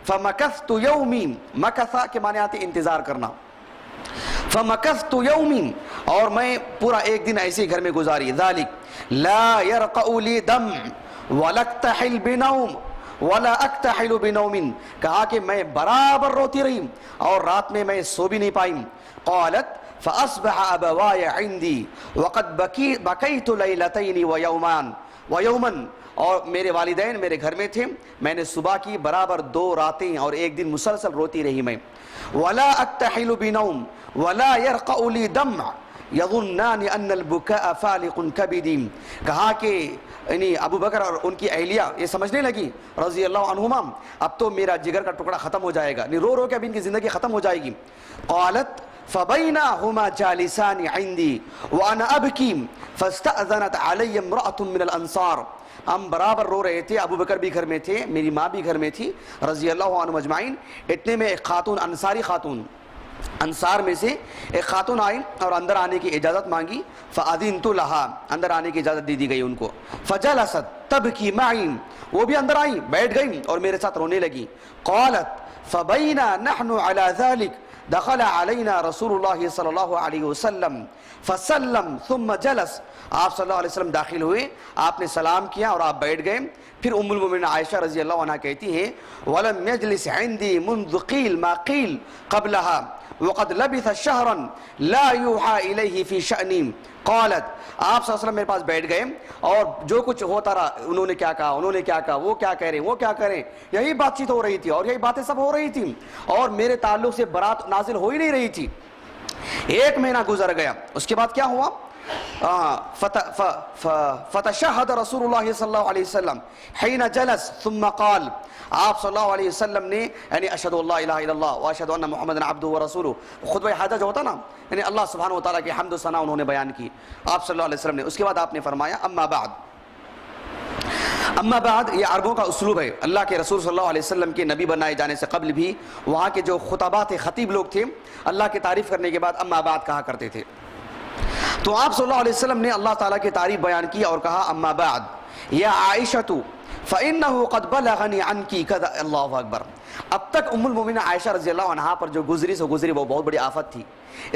فمکثت یومی، مکثا کے معنی آتے انتظار کرنا، فمکثت یومی، اور میں پورا ایک دن ایسے گھر میں گزاری، ذالک لا یرقع لی دمع ولا اکتحل بنوم ولا اکتحل بنوم، کہا کہ میں برابر روتی رہی اور رات میں میں سو بھی نہیں پائی. قالت فاصبح ابواي عندي وقد بكيت ليلتين ويوما، اور میرے والدین میرے گھر میں تھے، میں نے صبح کی برابر 2 راتیں اور ایک دن مسلسل روتی رہی میں. ولا اکتحل بنوم ولا يرقع لي دمع یظنان ان البکاء فالق کبدی، کہا کہ یعنی ابو بکر اور ان کی اہلیہ یہ سمجھنے لگی رضی اللہ عنہما اب تو میرا جگر کا ٹکڑا ختم ہو جائے گا، رو رو کے اب ان کی زندگی ختم ہو جائے گی. قالت فبینہما جالسان عندی وانا ابکی فاستأذنت علی امرأة من الانصار، ہم برابر رو رہے تھے، ابو بکر بھی گھر میں تھے، میری ماں بھی گھر میں تھی رضی اللہ عنہم اجمعین. اتنے میں ایک خاتون، انصاری خاتون، انصار میں سے ایک خاتون آئی اور اندر آنے کی اجازت مانگی. فاذنت لها، اندر آنے کی اجازت دی گئی ان کو. فجلست تبکی معی، وہ بھی اندر آئی، بیٹھ گئی اور میرے ساتھ رونے لگی. قالت فبینا نحن علی ذلک دخل علینا رسول اللہ صلی اللہ علیہ وسلم فسلم ثم جلس، آپ صلی اللہ علیہ وسلم داخل ہوئے، آپ نے سلام کیا اور آپ بیٹھ گئے. پھر ام المؤمنین عائشہ رضی اللہ عنہ کہتی ہیں وَلَمْ يَجْلِسْ عِنْدِي مُنْذُ قِيلْ مَا قِيلْ قَبْلَهَا وَقَدْ لَبِثَ شَهْرًا لَا يُوحَى إِلَيْهِ فِي شَأْنِي. قالت، آپ صلی اللہ علیہ وسلم میرے پاس بیٹھ گئے اور جو کچھ ہوتا رہا، انہوں نے کیا کہا، وہ کیا کہہ رہے، یہی بات چیت ہو رہی تھی اور یہی باتیں سب ہو رہی تھی اور میرے تعلق سے برات نازل ہو ہی نہیں رہی تھی. 1 مہینہ گزر گیا. اس کے بعد کیا ہوا؟ فتشہد رسول اللہ صلی اللہ علیہ وسلم حین جلس ثم قال، آپ صلی اللہ علیہ وسلم نے یعنی اشہد اللہ الہ الا اللہ واشہد ان محمد عبدہ ورسولہ، خطبہ حاجہ جو ہوتا نا، یعنی اللہ سبحانہ وتعالیٰ کی حمد و ثنا انہوں نے بیان کی آپ صلی اللہ علیہ وسلم نے. اس کے بعد آپ نے فرمایا اما بعد، یہ عربوں کا اسلوب ہے. اللہ کے رسول صلی اللہ علیہ وسلم کے نبی بنائے جانے سے قبل بھی وہاں کے جو خطبات خطیب لوگ تھے اللہ کی تعریف کرنے کے بعد اما بعد کہا کرتے تھے. تو آپ صلی اللہ علیہ وسلم نے اللہ تعالیٰ کی تعریف بیان کی اور کہا اما بعد یا عائشہ فَإِنَّهُ قَدْ بَلَغَنِي عَنْكِ كَذَا. اللہ اکبر. اب تک ام المومنین عائشہ رضی اللہ عنہا پر جو گزری وہ بہت بڑی آفت تھی.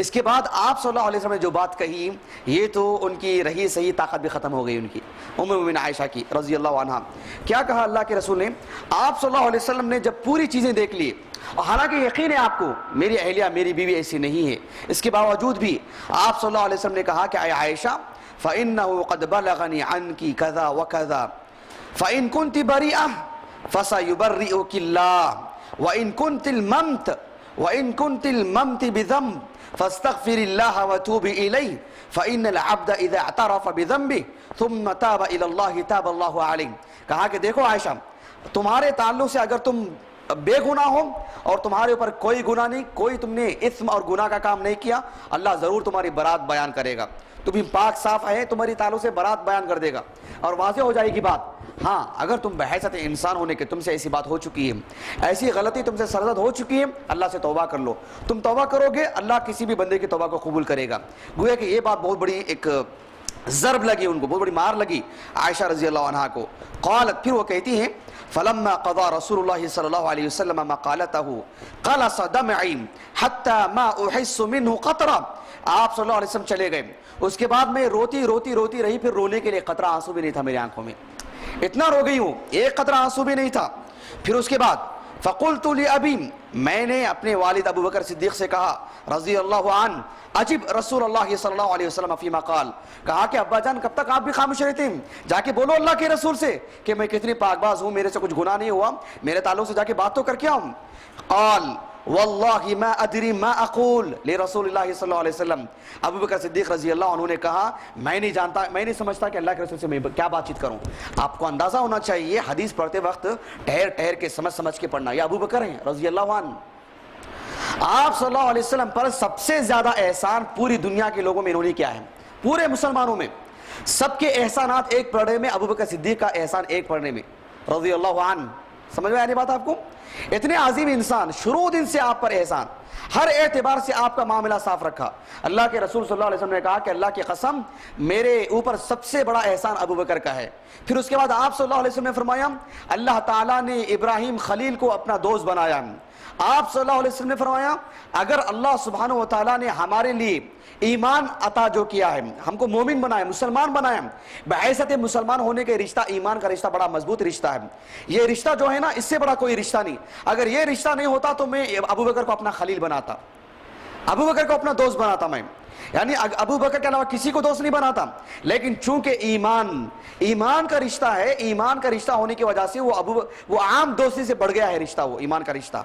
اس کے بعد آپ صلی اللہ علیہ وسلم نے جو بات کہی یہ تو ان کی رہی صحیح طاقت بھی ختم ہو گئی ان کی ام المومنین عائشہ کی رضی اللہ عنہا. کیا کہا اللہ کے رسول نے؟ آپ صلی اللہ علیہ وسلم نے جب پوری چیزیں دیکھ لی، اور حالانکہ یقین ہے آپ کو میری اہلیہ میری بیوی ایسی نہیں ہے، اس کے باوجود بھی آپ صلی اللہ علیہ وسلم نے کہا کہ اے عائشہ فَإِنَّهُ قَدْ بَلَغَنِي عَنْكِ كَذَا وَكَذَا فَإِن كُنْتِ بَرِيئَةً فَسَيُبَرِّئُكِ اللَّهُ وَإِن كُنْتِ الممت بذنب فاستغفر الله وتوب إليه فإن العبد إذا اعترف بذنبه ثم تاب إلى الله تاب الله عليه. کہا کہ دیکھو عائشہ، تمہارے تعلق سے اگر تم بے گناہ ہو اور تمہارے اوپر کوئی گناہ نہیں، کوئی تم نے اثم اور گناہ کا کام نہیں کیا، اللہ ضرور تمہاری برات بیان کرے گا. تمہیں پاک صاف ہے، تمہاری تعلق سے برات بیان کر دے گا اور واضح ہو جائے گی بات. ہاں اگر تم بحیثیت انسان ہونے کے تم سے ایسی بات ہو چکی ہے، ایسی غلطی تم سے سرزد ہو چکی ہے، اللہ سے توبہ کر لو. تم توبہ کرو گے اللہ کسی بھی بندے کی توبہ کو قبول کرے گا. گویا کہ یہ بات بہت بڑی ایک ضرب لگی ان کو، بہت بڑی مار لگی عائشہ رضی اللہ عنہا کو. قالت، پھر وہ کہتی ہیں فلما قضى رسول الله صلی اللہ علیہ وسلم مقالته قلص دمعي حتى ما احس منه قطرة. آپ صلی اللہ علیہ وسلم چلے گئے، اس کے بعد میں روتی رہی، پھر رونے کے لیے قطرہ آنسو بھی نہیں تھا میری آنکھوں میں، اتنا رو گئی ہوں ایک قطرہ آنسو بھی نہیں تھا. پھر اس کے بعد فقلت لأبی، میں نے اپنے والد ابو بکر صدیق سے کہا رضی اللہ عنہ عجب رسول اللہ صلی اللہ علیہ وسلم فیما قال، کہا کہ ابا جان کب تک آپ بھی خاموش رہتے ہیں، جا کے بولو اللہ کے رسول سے کہ میں کتنی پاک باز ہوں، میرے سے کچھ گناہ نہیں ہوا، میرے تعلق سے جا کے بات تو کر کے آؤں. قال واللہ ما ادری ما اقول لرسول اللہ صلی اللہ علیہ وسلم. ابو بکر صدیق رضی اللہ عنہ نے کہا میں نہیں جانتا، میں نہیں سمجھتا کہ اللہ کے رسول سے میں کیا بات چیت کروں. آپ کو اندازہ ہونا چاہیے حدیث پڑھتے وقت ٹھہر کے سمجھ کے پڑھنا. یہ ابو بکر ہیں رضی اللہ عنہ. آپ صلی اللہ علیہ وسلم پر سب سے زیادہ احسان پوری دنیا کے لوگوں میں انہوں نے کیا ہے، پورے مسلمانوں میں سب کے احسانات ایک پڑھنے میں، ابو بکر صدیق کا احسان ایک پڑھنے میں رضی اللہ عنہ. سمجھ میں آ رہی بات آپ کو؟ اتنے عظیم انسان، شروع دن سے آپ پر احسان، ہر اعتبار سے آپ کا معاملہ صاف رکھا. اللہ کے رسول صلی اللہ علیہ وسلم نے کہا کہ اللہ کی قسم میرے اوپر سب سے بڑا احسان ابو بکر کا ہے. پھر اس کے بعد آپ صلی اللہ علیہ وسلم نے فرمایا اللہ تعالیٰ نے ابراہیم خلیل کو اپنا دوست بنایا. آپ صلی اللہ علیہ وسلم نے فرمایا اگر اللہ سبحانہ و تعالیٰ نے ہمارے لیے ایمان عطا جو کیا ہے، ہم کو مومن بنایا، مسلمان بنایا، بحیثیت مسلمان ہونے کے رشتہ، ایمان کا رشتہ بڑا مضبوط رشتہ ہے. یہ رشتہ جو ہے نا اس سے بڑا کوئی رشتہ نہیں. اگر یہ رشتہ نہیں ہوتا تو میں ابو بکر کو اپنا خلیل بناتا، ابو بکر کو اپنا دوست بناتا میں، یعنی ابو بکر کے علاوہ کسی کو دوست نہیں بناتا. لیکن چونکہ ایمان کا رشتہ ہے، ایمان کا رشتہ ہونے کی وجہ سے وہ عام دوستی سے بڑھ گیا ہے رشتہ، وہ ایمان کا رشتہ.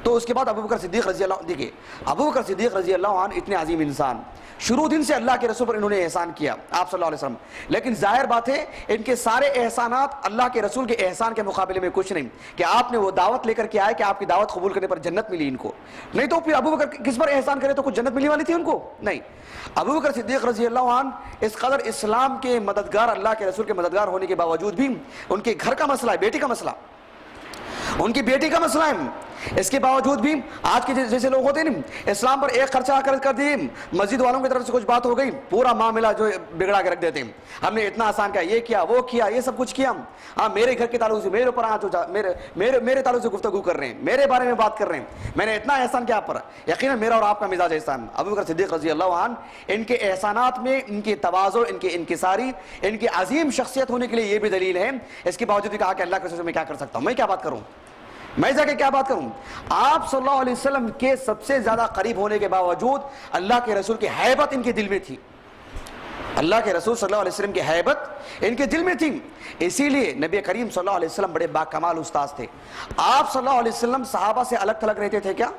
تو اس کے بعد ابو بکر صدیق رضی اللہ عنہ، دیکھیے ابو بکر صدیق رضی اللہ عنہ اتنے عظیم انسان، شروع دن سے اللہ کے رسول پر انہوں نے احسان کیا آپ صلی اللہ علیہ وسلم. لیکن ظاہر بات ہے ان کے سارے احسانات اللہ کے رسول کے احسان کے مقابلے میں کچھ نہیں کہ آپ نے وہ دعوت لے کر کے آئے کہ آپ کی دعوت قبول کرنے پر جنت ملی ان کو. نہیں تو پھر ابو بکر کس پر احسان کرے تو کچھ جنت ملنے والی تھی ان کو؟ نہیں. ابو بکر صدیق رضی اللہ عنہ اس قدر اسلام کے مددگار، اللہ کے رسول کے مددگار ہونے کے باوجود بھی ان کے گھر کا مسئلہ ہے، بیٹی کا مسئلہ، ان کی بیٹی کا مسئلہ ہے، اس کے باوجود بھی آج کے جیسے لوگ ہوتے ہیں اسلام پر ایک خرچہ کر دیے، مسجد والوں کی طرف سے کچھ بات ہو گئی پورا معاملہ جو بگڑا کے رکھ دیتے ہیں. ہم نے اتنا آسان کیا، یہ کیا وہ کیا، یہ سب کچھ کیا. ہاں میرے گھر کے تعلق سے میرے اوپر میرے تعلق سے گفتگو کر رہے ہیں، میرے بارے میں بات کر رہے ہیں، میں نے اتنا احسان کیا آپ پر. یقیناً میرا اور آپ کا مزاج ایسا ہے. ابو بکر صدیق رضی اللہ عنہ ان کے احسانات میں ان کی تواضع، ان کی انکساری، ان کی عظیم شخصیت ہونے کے لیے یہ بھی دلیل ہے. اس کے باوجود بھی کہا کہ اللہ کے رسول سے میں کیا کر سکتا ہوں، میں کیا بات کروں، میں جا کے کیا بات کروں. آپ صلی اللہ علیہ وسلم کے سب سے زیادہ قریب ہونے کے باوجود اللہ کے رسول کی ہیبت ان کے دل میں تھی، اللہ کے رسول صلی اللہ علیہ وسلم کی ہیبت ان کے دل میں تھی. اسی لیے نبی کریم صلی اللہ علیہ وسلم بڑے باکمال استاد تھے. آپ صلی اللہ علیہ وسلم صحابہ سے الگ تھلگ رہتے تھے کیا؟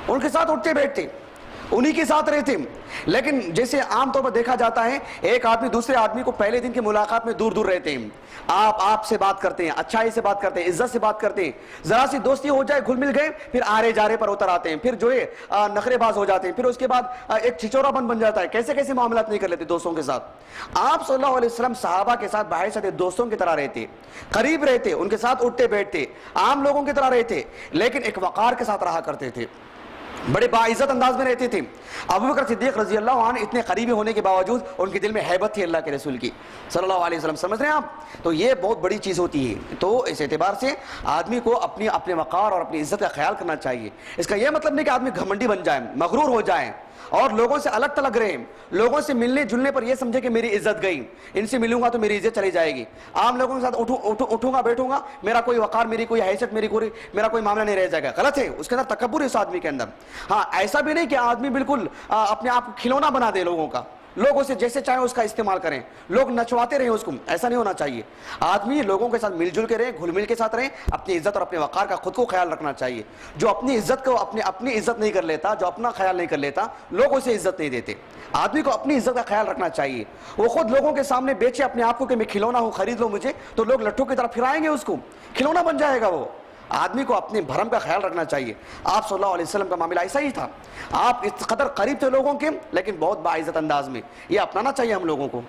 ان کے ساتھ اٹھتے بیٹھتے، انہی کے ساتھ رہتے. لیکن جیسے عام طور پر دیکھا جاتا ہے ایک آدمی دوسرے آدمی کو پہلے دن کی ملاقات میں دور دور رہتے ہیں، آپ سے بات کرتے ہیں، اچھائی سے بات کرتے ہیں، عزت سے بات کرتے ہیں، ذرا سی دوستی ہو جائے، گھل مل گئے، پھر آرے جارے پر اتر آتے ہیں، پھر جو ہے نخرے باز ہو جاتے ہیں، پھر اس کے بعد ایک چھچورا بن جاتا ہے، کیسے معاملات نہیں کر لیتے دوستوں کے ساتھ. آپ صلی اللہ علیہ وسلم صحابہ کے ساتھ بحیثیت دوستوں کی طرح رہتے، قریب رہتے، ان کے ساتھ اٹھتے بیٹھتے، عام لوگوں کی طرح رہتے، لیکن ایک وقار کے ساتھ رہا کرتے تھے. بڑے باعزت انداز میں رہتے تھے. ابو بکر صدیق رضی اللہ عنہ اتنے قریبی ہونے کے باوجود ان کے دل میں ہیبت تھی اللہ کے رسول کی صلی اللہ علیہ وسلم. سمجھ رہے ہیں آپ؟ تو یہ بہت بڑی چیز ہوتی ہے. تو اس اعتبار سے آدمی کو اپنے وقار اور اپنی عزت کا خیال کرنا چاہیے. اس کا یہ مطلب نہیں کہ آدمی گھمنڈی بن جائے, مغرور ہو جائیں اور لوگوں سے الگ تلگ رہے, لوگوں سے ملنے جلنے پر یہ سمجھے کہ میری عزت گئی, ان سے ملوں گا تو میری عزت چلی جائے گی, عام لوگوں کے ساتھ اٹھوں گا بیٹھوں گا, میرا کوئی وقار, میری کوئی حیثیت, میرا کوئی معاملہ نہیں رہ جائے گا. غلط ہے, اس کے اندر تکبر ہے اس آدمی کے اندر. ہاں ایسا بھی نہیں کہ آدمی بالکل اپنے آپ کو کھلونا بنا دے لوگوں کا, لوگ اسے جیسے چاہیں اس کا استعمال کریں, لوگ نچواتے رہیں اس کو, ایسا نہیں ہونا چاہیے. آدمی لوگوں کے ساتھ مل جل کے رہے, گھل مل کے ساتھ رہیں, اپنی عزت اور اپنے وقار کا خود کو خیال رکھنا چاہیے. جو اپنی عزت کو اپنی عزت نہیں کر لیتا, جو اپنا خیال نہیں کر لیتا, لوگ اسے عزت نہیں دیتے. آدمی کو اپنی عزت کا خیال رکھنا چاہیے. وہ خود لوگوں کے سامنے بیچے اپنے آپ کو کہ میں کھلونا ہوں, خرید لو مجھے, تو لوگ لٹھوں کی طرح پھرائیں گے اس کو, کھلونا بن جائے گا وہ. آدمی کو اپنے بھرم کا خیال رکھنا چاہیے. آپ صلی اللہ علیہ وسلم کا معاملہ ایسا ہی تھا. آپ اس قدر قریب تھے لوگوں کے, لیکن بہت باعزت انداز میں. یہ اپنانا چاہیے ہم لوگوں کو.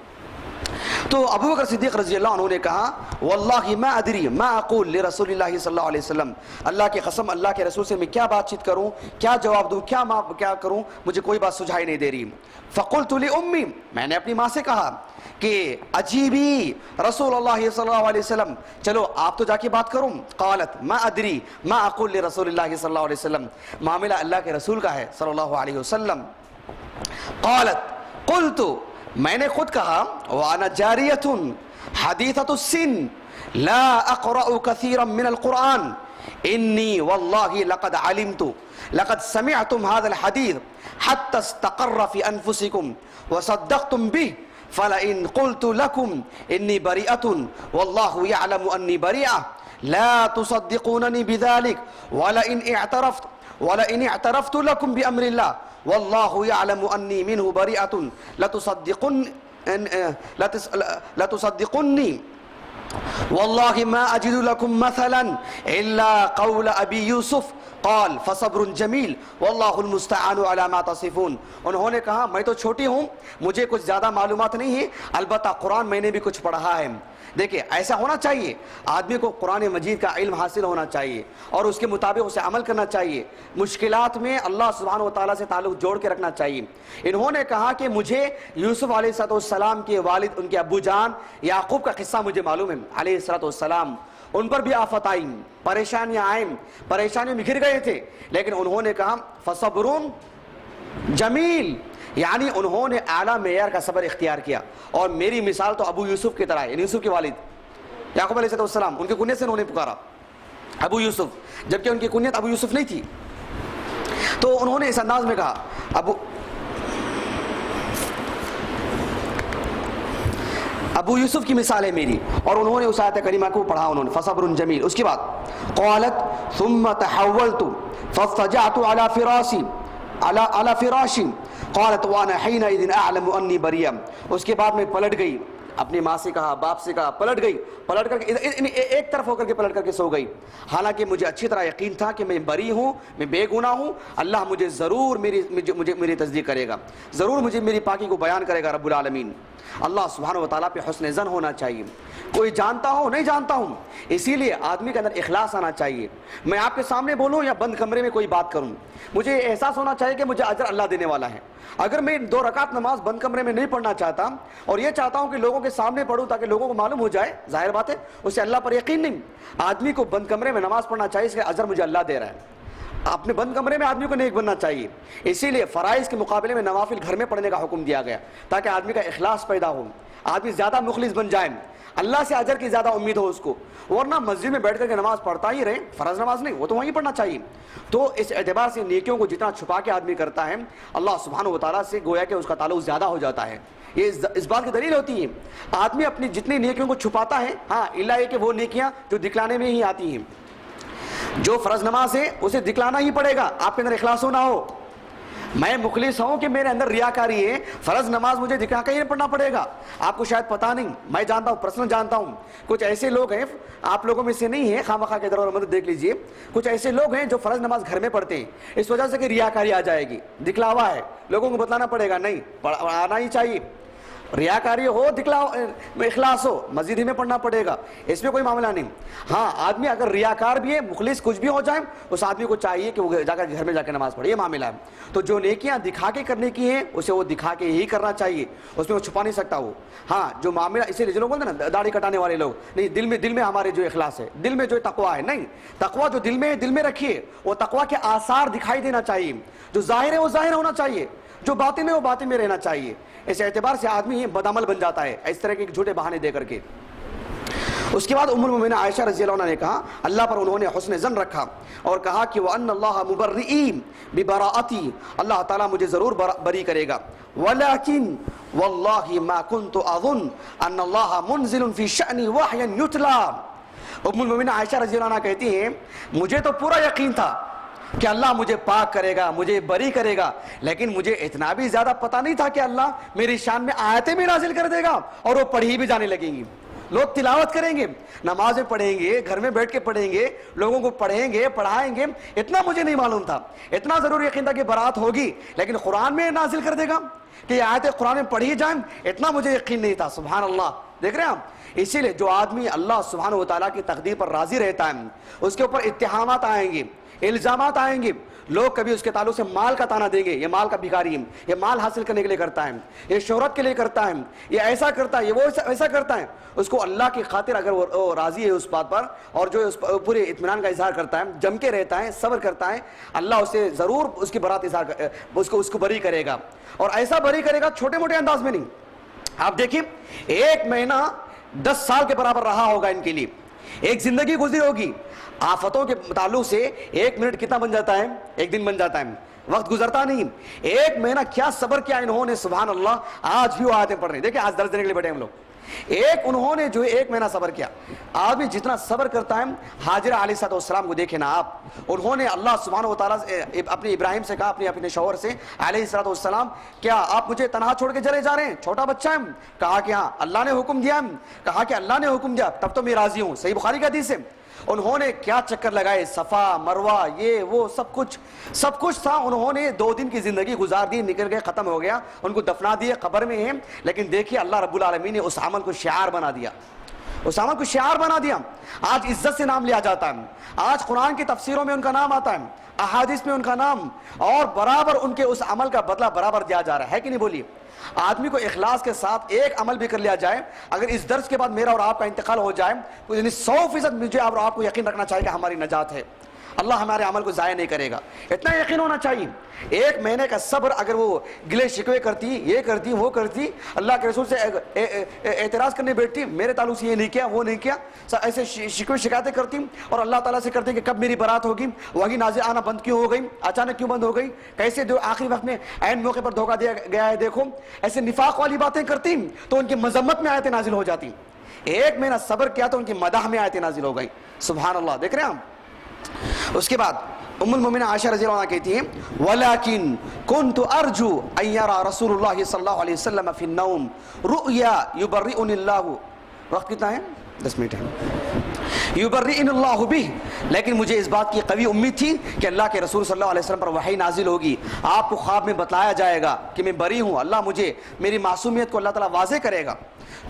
تو ابو بکر صدیق رضی اللہ عنہ نے کہا واللہ ما ادری ما اقول لرسول اللہ صلی اللہ علیہ وسلم, اللہ کی قسم اللہ کے رسول سے میں کیا بات چیت کروں, کیا جواب دوں, کیا کروں, مجھے کوئی بات سجھائی نہیں دے رہی. فقلت لأمی, میں نے اپنی ماں سے کہا کہ عجیبی رسول اللہ صلی اللہ علیہ وسلم, چلو آپ تو جا کے بات کروں. قالت ما ادری ما اقول لرسول اللہ صلی اللہ علیہ وسلم, معاملہ اللہ کے رسول کا ہے صلی اللہ علیہ وسلم. قالت قلت, میں نے خود کہا وانا جاریۃ حدیثۃ السن لا اقرأ كثيرا من القرآن انی واللہ لقد سمعتم هذا الحديث حتى استقر في انفسكم وصدقتم به فلئن قلت لكم انی بریئۃ واللہ يعلم انی بریئہ لا تصدقوننی بذلك ولئن اعترفت لكم بأمر الله والله يعلم أني منه بريئة لتصدقني والله ما أجد لكم مثلا إلا قول أبي يوسف قال فصبر جمیل واللہ المستعان علی ما تصفون. انہوں نے کہا میں تو چھوٹی ہوں, مجھے کچھ زیادہ معلومات نہیں ہے, البتہ قرآن میں نے بھی کچھ پڑھا ہے. دیکھیں ایسا ہونا چاہیے, آدمی کو قرآن مجید کا علم حاصل ہونا چاہیے اور اس کے مطابق اسے عمل کرنا چاہیے. مشکلات میں اللہ سبحانہ وتعالیٰ سے تعلق جوڑ کے رکھنا چاہیے. انہوں نے کہا کہ مجھے یوسف علیہ السلام کے والد, ان کے ابو جان یعقوب کا قصہ مجھے معلوم ہے علیہ السلام. ان پر بھی آفت آئی, پریشانیاں آئیں, پریشانیوں میں گر گئے تھے, لیکن انہوں نے کہا فصبر جمیل, یعنی انہوں نے اعلیٰ معیار کا صبر اختیار کیا. اور میری مثال تو ابو یوسف کی طرح ہے, یوسف کے والد یعقوب علیہ السلام, ان کی کنیت سے انہوں نے پکارا ابو یوسف, جبکہ ان کی کنیت ابو یوسف نہیں تھی. تو انہوں نے اس انداز میں کہا ابو یوسف کی مثال ہے میری, اور انہوں نے اس آیت کریمہ کو پڑھا, انہوں نے فصبر جمیل. اس کے بعد قالت ثم تحولت فاضطجعت على فراشی قالت وانا حينئذ اعلم انی بریہ. اس کے بعد میں پلٹ گئی, اپنی ماں سے کہا, باپ سے کہا, پلٹ گئی, پلٹ کر کے ایک طرف ہو کر کے پلٹ کر کے سو گئی, حالانکہ مجھے اچھی طرح یقین تھا کہ میں بری ہوں, میں بے گناہ ہوں, اللہ مجھے ضرور میری تصدیق کرے گا, ضرور مجھے میری پاکی کو بیان کرے گا رب العالمین. اللہ سبحانہ وتعالیٰ پہ حسن ظن ہونا چاہیے, کوئی جانتا ہو نہیں جانتا ہوں, اسی لیے آدمی کے اندر اخلاص آنا چاہیے. میں آپ کے سامنے بولوں یا بند کمرے میں کوئی بات کروں, مجھے احساس ہونا چاہیے کہ مجھے اجر اللہ دینے والا ہے. اگر میں 2 رکعت نماز بند کمرے میں نہیں پڑھنا چاہتا اور یہ چاہتا ہوں کہ لوگوں کے سامنے پڑھوں تاکہ لوگوں کو معلوم ہو جائے, ظاہر بات ہے اسے اللہ پر یقین نہیں. آدمی کو بند کمرے میں نماز پڑھنا چاہیے, اس کا اجر مجھے اللہ دے رہا ہے. اپنے بند کمرے میں آدمی کو نیک بننا چاہیے. اسی لیے فرائض کے مقابلے میں نوافل گھر میں پڑھنے کا حکم دیا گیا, تاکہ آدمی کا اخلاص پیدا ہو, آدمی زیادہ مخلص بن جائے, اللہ سے اجر کی زیادہ امید ہو اس کو. ورنہ مسجد میں بیٹھ کر کے نماز پڑھتا ہی رہے, فرض نماز نہیں, وہ تو وہیں پڑھنا چاہیے. تو اس اعتبار سے نیکیوں کو جتنا چھپا کے آدمی کرتا ہے, اللہ سبحانہ وتعالیٰ سے گویا کہ اس کا تعلق زیادہ ہو جاتا ہے. یہ اس بات کی دلیل ہوتی ہے. آدمی اپنی جتنی نیکیوں کو چھپاتا ہے, ہاں الا یہ کہ وہ نیکیاں جو دکھلانے میں ہی آتی ہیں. جو فرض نماز ہے اسے دکھلانا ہی پڑے گا, آپ کے اندر اخلاص ہونا ہو. میں مخلص ہوں کہ میرے اندر ریاکاری ہے, فرض نماز مجھے دکھا کے ہی پڑھنا پڑے گا. آپ کو شاید پتہ نہیں, میں جانتا ہوں, پرسنل جانتا ہوں, کچھ ایسے لوگ ہیں, آپ لوگوں میں سے نہیں ہیں, خواہ مخواہ کے ادھر ادھر دیکھ لیجئے, کچھ ایسے لوگ ہیں جو فرض نماز گھر میں پڑھتے ہیں اس وجہ سے کہ ریاکاری آ جائے گی, دکھلاوا ہے, لوگوں کو بتلانا پڑے گا. نہیں, آنا ہی چاہیے. ریاکاری ہو دکھلاؤ اخلاص ہو مسجد ہی میں پڑھنا پڑے گا، اس میں کوئی معاملہ نہیں۔ ہاں آدمی اگر ریاکار بھی ہے مخلص کچھ بھی ہو جائے اس آدمی کو چاہیے کہ وہ جا کر گھر میں جا کے نماز پڑھے، یہ معاملہ ہے۔ تو جو نیکیاں دکھا کے کرنے کی ہیں اسے وہ دکھا کے ہی کرنا چاہیے، اس میں وہ چھپا نہیں سکتا وہ۔ ہاں جو معاملہ اسی لیے جو لوگ بولتے ہیں نا داڑھی کٹانے والے لوگ، نہیں دل میں ہمارے جو اخلاص ہے، دل میں جو تقویٰ ہے، نہیں تقویٰ جو دل میں ہے دل میں رکھیے، وہ تقویٰ کے آثار دکھائی دینا چاہیے، جو ظاہر ہے وہ ظاہر ہونا چاہیے، جو باطن ہے وہ باطن میں رہنا چاہیے۔ اس اعتبار سے آدمی بدعمل بن جاتا ہے اس طرح کے جھوٹے بہانے دے کر کے۔ اس کے بعد ام المؤمنین عائشہ رضی اللہ عنہ نے کہا اللہ پر انہوں نے حسن ظن رکھا اور کہا کہ وَأَنَّ اللَّهَ مُبَرِّئِي بِبَرَاءَتِي، اللہ تعالیٰ مجھے ضرور بری کرے گا، وَلَكِنْ وَاللَّهِ مَا كُنْتُ أَظُنُّ أَنَّ اللَّهَ مُنزِلٌ فِي شَأْنِي وَحْيًا يُتْلَى۔ ام المؤمنین عائشہ رضی اللہ عنہ کہتی ہیں مجھے تو پورا یقین تھا کہ اللہ مجھے پاک کرے گا، مجھے بری کرے گا، لیکن مجھے اتنا بھی زیادہ پتہ نہیں تھا کہ اللہ میری شان میں آیتیں بھی نازل کر دے گا اور وہ پڑھی بھی جانے لگیں گی، لوگ تلاوت کریں گے، نمازیں پڑھیں گے، گھر میں بیٹھ کے پڑھیں گے، لوگوں کو پڑھیں گے، پڑھائیں گے۔ اتنا مجھے نہیں معلوم تھا، اتنا ضرور یقین تھا کہ برات ہوگی، لیکن قرآن میں نازل کر دے گا کہ یہ آیتیں قرآن میں پڑھی جائیں، اتنا مجھے یقین نہیں تھا۔ سبحان اللہ، دیکھ رہے ہیں آپ، اسی لیے جو آدمی اللہ سبحانہ و تعالیٰ کی تقدیر پر راضی رہتا ہے اس کے اوپر اتہامات آئیں گے، الزامات آئیں گے، لوگ کبھی اس کے تعلق سے مال کا تانا دیں گے، یہ مال کا بھکاری ہے، یہ مال حاصل کرنے کے لیے کرتا ہے، یہ شہرت کے لیے کرتا ہے، یہ ایسا کرتا ہے، یہ وہ ایسا کرتا ہے۔ اس کو اللہ کی خاطر اگر وہ راضی ہے اس بات پر اور جو اس پورے اطمینان کا اظہار کرتا ہے، جم کے رہتا ہے، صبر کرتا ہے، اللہ اسے ضرور اس کی برات اس کو بری کرے گا، اور ایسا بری کرے گا چھوٹے موٹے انداز میں نہیں۔ آپ دیکھیں 1 مہینہ 10 سال کے برابر رہا ہوگا ان کے لیے، ایک زندگی گزری ہوگی، آفتوں کے تعلق سے 1 منٹ کتنا بن جاتا ہے، 1 دن بن جاتا ہے، وقت گزرتا نہیں۔ 1 مہینہ کیا صبر کیا انہوں نے، سبحان اللہ، آج بھی وہ آیتیں پڑھ رہے ہیں۔ دیکھیں آج درس دینے کے لیے بیٹھے ہم لوگ، انہوں نے جو 1 مہینہ صبر کیا۔ آدمی جتنا صبر کرتا ہے، حاجرہ علیہ السلام کو دیکھیں نا آپ، انہوں نے اللہ سبحانہ و تعالیٰ سے اپنے ابراہیم سے کہا، اپنے شوہر سے علیہ السلام، کیا آپ مجھے تنہا چھوڑ کے چلے جا رہے ہیں، چھوٹا بچہ ہے؟ کہا کہ ہاں اللہ نے حکم دیا، کہا کہ اللہ نے حکم دیا تب تو میں راضی ہوں، صحیح بخاری کا حدیث ہے۔ انہوں نے کیا چکر لگائے، صفا مروہ، یہ وہ سب کچھ تھا، انہوں نے 2 دن کی زندگی گزار دی، نکل گئے، ختم ہو گیا، ان کو دفنا دیے، قبر میں ہیں۔ لیکن دیکھیے اللہ رب العالمین نے اس عمل کو شعار بنا دیا، اس عمل کو شعار بنا دیا۔ آج عزت سے نام لیا جاتا ہے، آج قرآن کی تفسیروں میں ان کا نام آتا ہے، احادیث میں ان کا نام، اور برابر ان کے اس عمل کا بدلہ برابر دیا جا رہا ہے کہ نہیں؟ بولیے، آدمی کو اخلاص کے ساتھ ایک عمل بھی کر لیا جائے، اگر اس درس کے بعد میرا اور آپ کا انتقال ہو جائے، یعنی 100% مجھے اور آپ کو یقین رکھنا چاہیے کہ ہماری نجات ہے، اللہ ہمارے عمل کو ضائع نہیں کرے گا، اتنا یقین ہونا چاہیے۔ 1 مہینے کا صبر اگر وہ گلے شکوے کرتی، یہ کرتی، وہ کرتی، اللہ کے رسول سے اعتراض کرنے بیٹھتی، میرے تعلق سے یہ نہیں کیا، وہ نہیں کیا، ایسے شکوے شکایتیں کرتی اور اللہ تعالیٰ سے کرتے کہ کب میری برات ہوگی، وہی نازل آنا بند کیوں ہو گئی، اچانک کیوں بند ہو گئی، کیسے جو آخری وقت میں عین موقع پر دھوکہ دیا گیا ہے، دیکھو ایسے نفاق والی باتیں کرتی تو ان کی مذمت میں آیتیں نازل ہو جاتی۔ 1 مہینہ صبر کیا تو ان کی مدح میں آیتیں نازل ہو گئی، سبحان اللہ، دیکھ رہے ہیں ہم۔ اس کے بعد ام المؤمنین عائشہ رضی اللہ عنہ کہتی ہیں وَلَكِنْ كُنْتُ أَرْجُو أَنْ يَرَى رسول اللہ صلی اللہ علیہ وسلم فی النوم رؤیا یبرئنی اللہ، وقت کتنا ہے؟ 10 منٹ ہے، یبرئنی اللہ بہ، لیکن مجھے اس بات کی قوی امید تھی کہ اللہ کے رسول صلی اللہ علیہ وسلم پر وحی نازل ہوگی، آپ کو خواب میں بتلایا جائے گا کہ میں بری ہوں، اللہ مجھے میری معصومیت کو اللہ تعالیٰ واضح کرے گا۔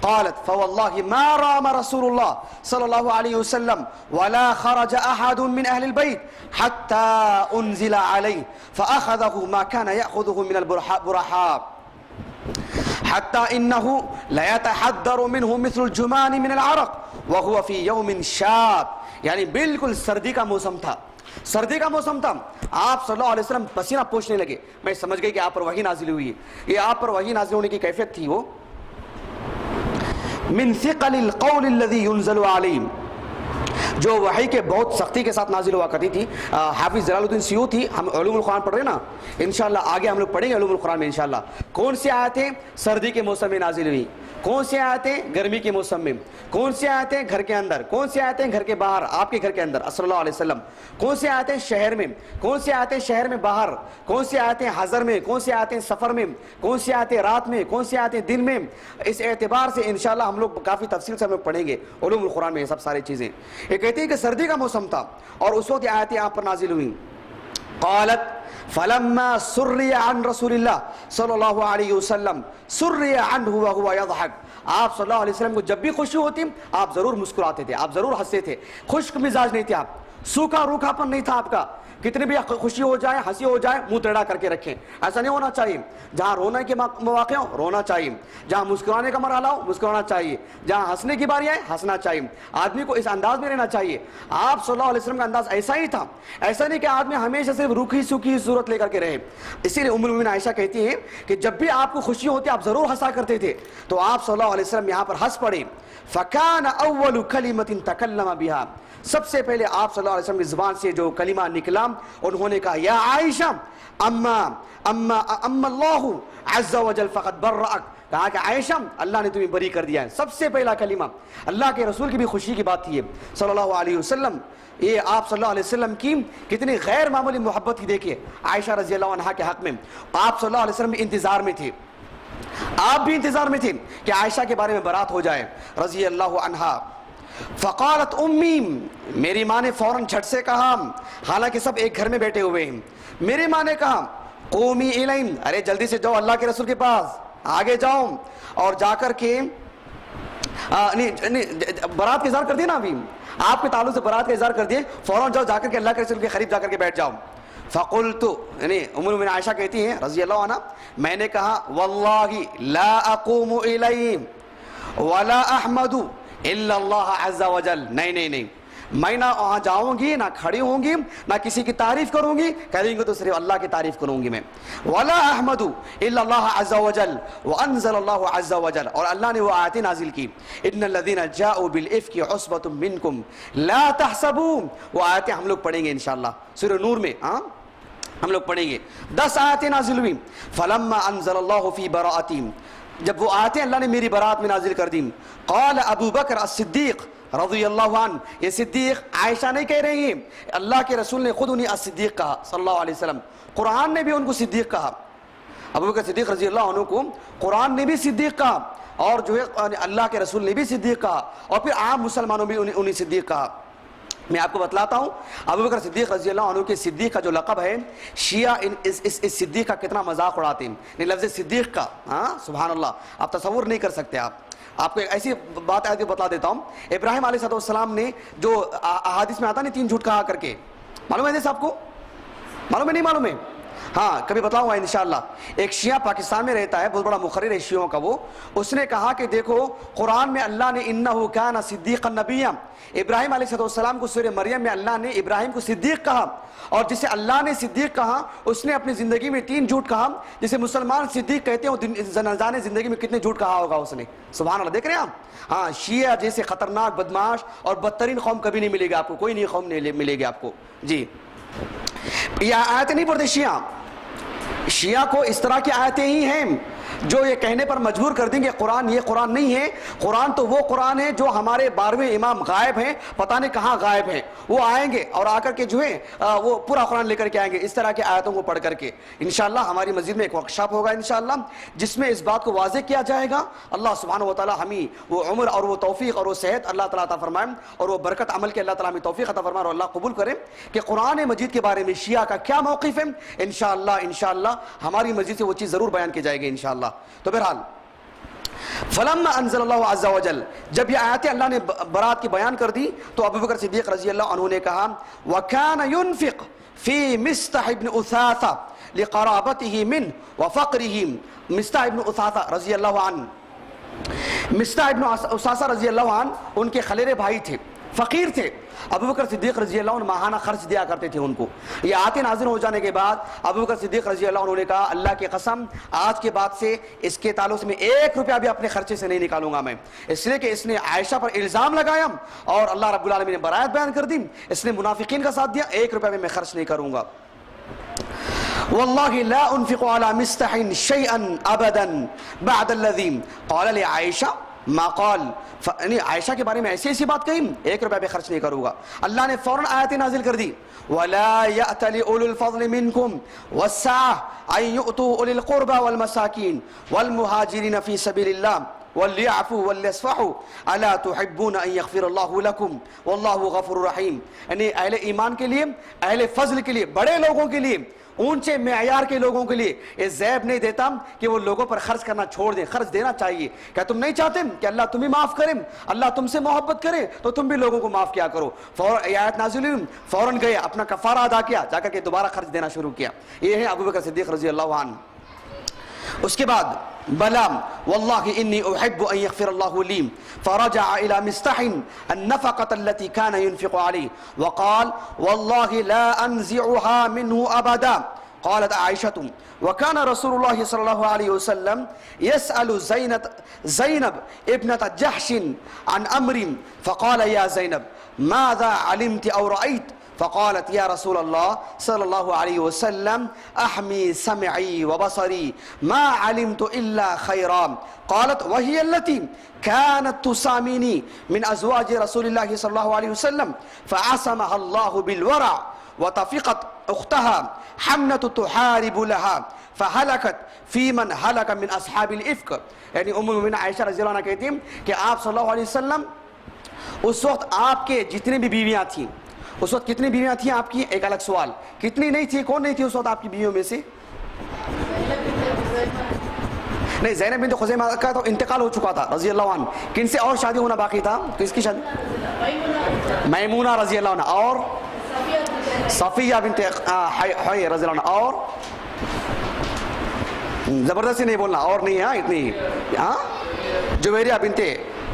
قالت فوالله ما رام رسول الله صلى الله عليه وسلم ولا خرج أحد من أهل البيت حتى أنزل عليه فأخذه ما كان يأخذه من البرحاء حتى إنه لا يتحدر منه مثل الجمان من العرق وهو في يوم شاب، یعنی بالکل سردی کا موسم تھا، سردی کا موسم تھا، آپ صلی اللہ علیہ وسلم پسینہ پوچھنے لگے، میں سمجھ گئی کہ آپ پر وحی نازل ہوئی ہے۔ یہ آپ پر وحی نازل ہونے کی کیفیت تھی وہ من ثقل القول الذي ينزل عليهم، جو وحی کے بہت سختی کے ساتھ نازل ہوا کرتی تھی۔ حافظ جلال الدین سیوطی، ہم علوم القرآن پڑھ رہے ہیں نا، انشاءاللہ آگے ہم لوگ پڑھیں گے علوم القرآن میں انشاءاللہ، کون سی آیتیں سردی کے موسم میں نازل ہوئی، کون سی آیتیں گرمی کے موسم میں، کون سی آیتیں گھر کے اندر، کون سی آیتیں گھر کے باہر، آپ کے گھر کے اندر صلی اللہ علیہ وسلم، کون سی آیتیں شہر میں، کون سی آیتیں شہر میں باہر، کون سی آیتیں حضر میں، کون سی آیتیں سفر میں، کون سی آیتیں رات میں، کون سی آیتیں دن میں۔ اس اعتبار سے انشاءاللہ ہم لوگ کافی تفصیل سے ہم لوگ پڑھیں گے علوم القرآن میں یہ سب ساری چیزیں۔ یہ کہتی ہے کہ سردی کا موسم تھا اور اس وقت آیتیں آپ پر نازل ہوئیں، قالت فلما سري عن رسول اللہ صلی اللہ علیہ وسلم سري عنه وهو يضحك. آپ صلی اللہ علیہ وسلم کو جب بھی خوشی ہوتی آپ ضرور مسکراتے تھے, آپ ضرور ہنستے تھے, خشک مزاج نہیں تھے آپ, سوکھا روکھا پن نہیں تھا آپ کا. کتنی بھی خوشی ہو جائے, ہنسی ہو جائے, منہ ٹیڑھا کر کے رکھیں, ایسا نہیں ہونا چاہیے. جہاں رونے کے مواقع ہو رونا چاہیے, جہاں مسکرانے کا مرحلہ ہو مسکرانا چاہیے, جہاں ہنسنے کی باری آئے ہنسنا چاہیے. آدمی کو اس انداز میں رہنا چاہیے. آپ صلی اللہ علیہ وسلم کا انداز ایسا ہی تھا, ایسا نہیں کہ آدمی ہمیشہ صرف روکھی سوکھی صورت لے کر کے رہے. اسی لیے ام المؤمنین عائشہ کہتی ہیں کہ جب بھی آپ کو خوشی ہوتی آپ ضرور ہنسا کرتے تھے. تو آپ صلی اللہ علیہ وسلم یہاں پر ہنس پڑے. فَكَانَ أَوَّلُ كَلِمَةٍ تَكَلَّمَ بِهَا, سب سے پہلے آپ صلی اللہ علیہ وسلم کی زبان سے جو کلمہ نکلا انہوں نے کہا یا عائشہ اما اللہ عز وجل فقد برأک, کہا کہ عائشہ اللہ نے تمہیں بری کر دیا ہے. سب سے پہلا کلمہ اللہ کے رسول کی بھی خوشی کی بات تھی صلی اللہ علیہ وسلم. یہ آپ صلی اللہ علیہ وسلم کی کتنی غیر معمولی محبت کی دیکھیے عائشہ رضی اللہ عنہا کے حق میں. آپ صلی اللہ علیہ وسلم بھی انتظار میں تھے, آپ بھی انتظار میں تھے کہ عائشہ کے بارے میں برات ہو جائے رضی اللہ عنہا. فقالت امی, میری ماں نے فوراً جھٹ سے کہا, حالانکہ سب ایک گھر میں بیٹھے ہوئے ہیں, میری ماں نے کہا قومی الیہم, ارے جلدی سے جاؤ اللہ کے رسول کے پاس, آگے جاؤ اور جا کر کے برات کا اظہار کر دیے نا, ابھی آپ کے تعلق سے برات کا اظہار کر دیے, فوراً جاؤ جا کر کے اللہ کے رسول کے قریب جا کر کے بیٹھ جاؤ. فقلت, یعنی ام المؤمنین عائشہ کہتی ہیں رضی اللہ عنہ, میں نے کہا واللہ لا اقوم الیہم ولا احمد الا اللہ عز وجل, نہیں میں نہ وہاں جاؤں گی, نہ کھڑی ہوں گی, نہ کسی کی تعریف کروں گی, کہیں گے تو صرف اللہ کی تعریف کروں گی میں. ولا احمد الا اللہ عز وجل وانزل اللہ عز وجل, اور اللہ نے وہ آیتیں نازل کی ان الذین جاءوا بالافک عصبۃ منکم لا تحسبوا, وہ آیتیں ہم لوگ پڑھیں گے انشاءاللہ سورہ نور میں, ہم لوگ پڑھیں گے. 10 آیتیں نازل ہوئی. فلما انزل اللہ فی براءتی, جب وہ آیتیں اللہ نے میری برات میں نازل کر دی. قال ابو بکر الصدیق رضی اللہ عنہ, یہ صدیق عائشہ نہیں کہہ رہی ہیں, اللہ کے رسول نے خود انہیں الصدیق کہا صلی اللہ علیہ وسلم. قرآن نے بھی ان کو صدیق کہا, ابو بکر صدیق رضی اللہ عنہ کو قرآن نے بھی صدیق کہا, اور جو ہے اللہ کے رسول نے بھی صدیق کہا, اور پھر عام مسلمانوں بھی انہیں صدیق کہا. میں آپ کو بتلاتا ہوں ابو بکر صدیق رضی اللہ عنہ کے صدیق کا جو لقب ہے, شیعہ اس صدیق کا کتنا مذاق اڑاتے ہیں لفظ صدیق کا. سبحان اللہ, آپ تصور نہیں کر سکتے. آپ کو ایک ایسی بات ہے بتا دیتا ہوں. ابراہیم علیہ السلام نے جو احادیث میں آتا نہیں 3 جھوٹ کہا کر کے, معلوم ہے جیسے آپ کو, معلوم ہے نہیں معلوم ہے, ہاں کبھی بتاؤں گا انشاءاللہ. ایک شیعہ پاکستان میں رہتا ہے, بہت بڑا مقرر ہے شیعوں کا, وہ اس نے کہا کہ دیکھو قرآن میں اللہ نے انہ کان صدیقا نبیا, ابراہیم علیہ السلام کو سورہ مریم میں اللہ نے ابراہیم کو صدیق کہا, اور جسے اللہ نے صدیق کہا اس نے اپنی زندگی میں 3 جھوٹ کہا. جسے مسلمان صدیق کہتے ہیں جانے زندگی میں کتنے جھوٹ کہا ہوگا اس نے. سبحان اللہ, دیکھ رہے ہیں آپ. ہاں, شیعہ جیسے خطرناک بدماش اور بدترین قوم کبھی نہیں ملے گا آپ کو, کوئی نہیں قوم نہیں ملے گی آپ کو. جی, یہ آیتیں نہیں پڑھتے شیعہ کو اس طرح کی آیتیں ہی ہیں جو یہ کہنے پر مجبور کر دیں گے قرآن یہ قرآن نہیں ہے. قرآن تو وہ قرآن ہے جو ہمارے 12ویں امام غائب ہیں, پتہ نہیں کہاں غائب ہیں, وہ آئیں گے اور آ کر کے جو ہے وہ پورا قرآن لے کر کے آئیں گے اس طرح کی آیتوں کو پڑھ کر کے. انشاءاللہ ہماری مسجد میں ایک ورکشاپ ہوگا انشاءاللہ, جس میں اس بات کو واضح کیا جائے گا. اللہ سبحانہ و تعالی ہمیں وہ عمر اور وہ توفیق اور وہ صحت اللہ تعالیٰ عطا فرمائے, اور وہ برکت عمل کے اللہ تعالیٰ ہمیں توفیق عطا فرمائے, اور اللہ قبول کرے کہ قرآن مجید کے بارے میں شیعہ کا کیا موقف ہے. انشاءاللہ ہماری مسجد سے وہ چیز ضرور بیان کی جائے گی انشاءاللہ. تو بہرحال فلما انزل اللہ عز وجل, جب یہ آیتیں اللہ نے برات کی بیان کر دی تو ابو بکر صدیق رضی اللہ عنہ نے کہا وَكَانَ يُنْفِقْ فِي مِسْتَحِ بْنِ أُثَاثَ لِقَرَابَتِهِ مِنْ وَفَقْرِهِ. مِسْتَحِ بْنِ أُثَاثَ رضی اللہ عنہ, مِسْتَحِ بْنِ أُثَاثَ رضی اللہ عنہ ان کے خلیرے بھائی تھے, فقیر تھے. ابو بکر صدیق رضی اللہ عنہ ماہانہ خرچ دیا کرتے تھے ان کو. یہ آیتیں نازل ہو جانے کے بعد ابو بکر صدیق رضی اللہ عنہ نے کہا اللہ کی قسم آج کے بعد سے اس کے تعلق سے میں 1 روپیہ بھی اپنے خرچے سے نہیں نکالوں گا میں, اس لیے کہ اس نے عائشہ پر الزام لگایا اور اللہ رب العالمین نے برائت بیان کر دی, اس نے منافقین کا ساتھ دیا, 1 روپیہ بھی میں خرچ نہیں کروں گا. واللہ لا انفق على مستح شيئا ابدا بعد الذي قال لعائشہ ما قال. عائشہ کے بارے میں ایسی بات کہی, 1 روپیہ بھی خرچ نہیں کروں گا. اللہ نے فوراً آیتیں نازل کر دی وَلَا يَأْتَلِ أُولُو الْفَضْلِ مِنْكُمْ وَالسَّعَةِ أَن يُؤْتُوا أُولِي الْقُرْبَى وَالْمَسَاكِينَ وَالْمُهَاجِرِينَ فِي سَبِيلِ اللَّهِ وَلْيَعْفُوا وَلْيَصْفَحُوا أَلَا تُحِبُّونَ أَن يَغْفِرَ اللَّهُ لَكُمْ وَاللَّهُ غَفُورٌ رَحِيمٌ. یعنی اہل ایمان کے لیے، اہل فضل کے لیے، بڑے لوگوں کے لیے، اونچے معیار کے لوگوں کے لیے یہ زیب نہیں دیتا کہ وہ لوگوں پر خرچ کرنا چھوڑ دیں. خرچ دینا چاہیے. کیا تم نہیں چاہتے کہ اللہ تمہیں معاف کرے، اللہ تم سے محبت کرے، تو تم بھی لوگوں کو معاف کیا کرو. یہ آیت نازل ہوئی، فوراً گئے اپنا کفارہ ادا کیا، جا کر کے دوبارہ خرچ دینا شروع کیا. یہ ہے ابو بکر صدیق رضی اللہ عنہ. اس کے بعد بلا واللہ انی احب ان یغفر اللہ لی فرجع الى مستح النفقة التي كان ينفق عليه وقال والله لا انزعها منه ابدا. قالت عائشة وكان رسول الله صلى الله عليه وسلم يسأل زينب ابنة جحش عن أمر فقال يا زينب ماذا علمت أو رأيت؟ فقالت يا رسول الله صلى الله عليه وسلم أحمي سمعي وبصري ما علمت إلا خيرا. قالت وهي التي كانت تساميني من أزواج رسول الله صلى الله عليه وسلم فعصمها الله بالورع وطفقت اختها حمنة تحارب لها فهلكت في من هلك من اصحاب الافك. یعنی ام المؤمنین عائشہ رضی اللہ عنہ کہتی ہیں کہ آپ صلی اللہ علیہ وسلم اس وقت آپ کے جتنی بھی بیویاں تھیں، اس وقت کتنی بیویاں تھیں آپ کی؟ ایک الگ سوال. کتنی نہیں تھی؟ کون نہیں تھی اس وقت آپ کی بیویوں میں سے؟ نہیں، زینب بنت خزیمہ کا تو انتقال ہو چکا تھا رضی اللہ عنہ. کن سے اور شادی ہونا باقی تھا؟ کس کی شادی؟ میمونہ رضی اللہ عنہ اور صفیہ بنت حیی رضی اللہ عنہ اور زبردستی نہیں بولنا اور نہیں. ہاں اتنی ہاں جویریہ بنت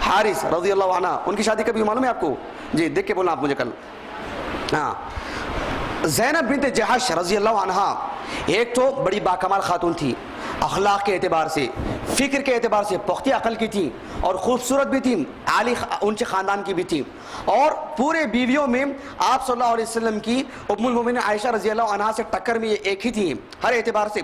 حارث رضی اللہ عنہ. ان کی شادی کبھی معلوم ہے آپ کو؟ جی دیکھ کے بولنا آپ مجھے کل. ہاں زینب بنت جحش رضی اللہ عنہ ایک تو بڑی باکمال خاتون تھی، اخلاق کے اعتبار سے، فکر کے اعتبار سے پختہ عقل کی تھی اور خوبصورت بھی تھی، عالی اونچے خاندان کی بھی تھی. اور پورے بیویوں میں آپ صلی اللہ علیہ وسلم کی ام المؤمنین عائشہ رضی اللہ عنہا سے ٹکر میں یہ ایک ہی تھی ہر اعتبار سے.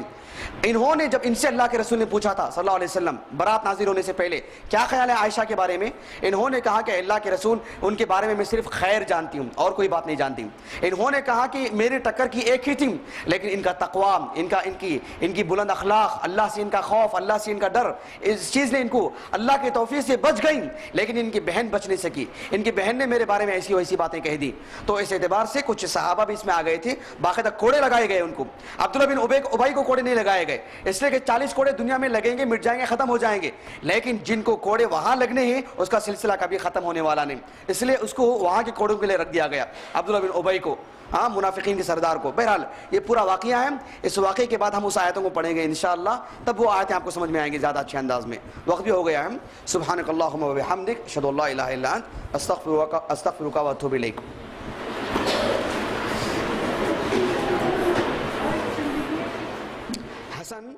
انہوں نے جب ان سے اللہ کے رسول نے پوچھا تھا صلی اللہ علیہ وسلم برات نازل ہونے سے پہلے کیا خیال ہے عائشہ کے بارے میں، انہوں نے کہا کہ اللہ کے رسول ان کے بارے میں صرف خیر جانتی ہوں اور کوئی بات نہیں جانتی. انہوں نے کہا کہ میری ٹکر کی ایک ہی تھی، لیکن ان کا تقوی، ان کی بلند اخلاق، اللہ سے ان کا خوف، اللہ سے ان کا ڈر، اس چیز نے ان کو اللہ کے توفیق سے بچ گئی. لیکن ان کی بہن بچ نہیں سکی. ان کی بہن نے میرے بارے میں ایسی ویسی باتیں کہہ دی. تو اس اعتبار سے کچھ صحابہ بھی اس میں آ گئے تھے، باقاعدہ کوڑے لگائے گئے ان کو. عبداللہ بن ابی کو کوڑے نہیں لگائے گئے، اس لیے کہ 40 کوڑے دنیا میں لگیں گے، مٹ جائیں گے، ختم ہو جائیں گے. لیکن جن کو کوڑے وہاں لگنے ہیں اس کا سلسلہ کبھی ختم ہونے والا نہیں، اس لیے اس کو وہاں کے کوڑوں کے لیے رکھ دیا گیا، عبداللہ بن ابی کو، ہاں منافقین کے سردار کو. بہرحال یہ پورا واقعہ ہے. اس واقعے کے بعد ہم اس آیتوں کو پڑھیں گے انشاءاللہ، تب وہ آیتیں آپ کو سمجھ میں آئیں گی زیادہ اچھے انداز میں. وقت بھی ہو گیا ہے. سبحانک اللہم و بحمدک اشہد ان لا الہ الا انت استغفرک و اتوب الیک. حسن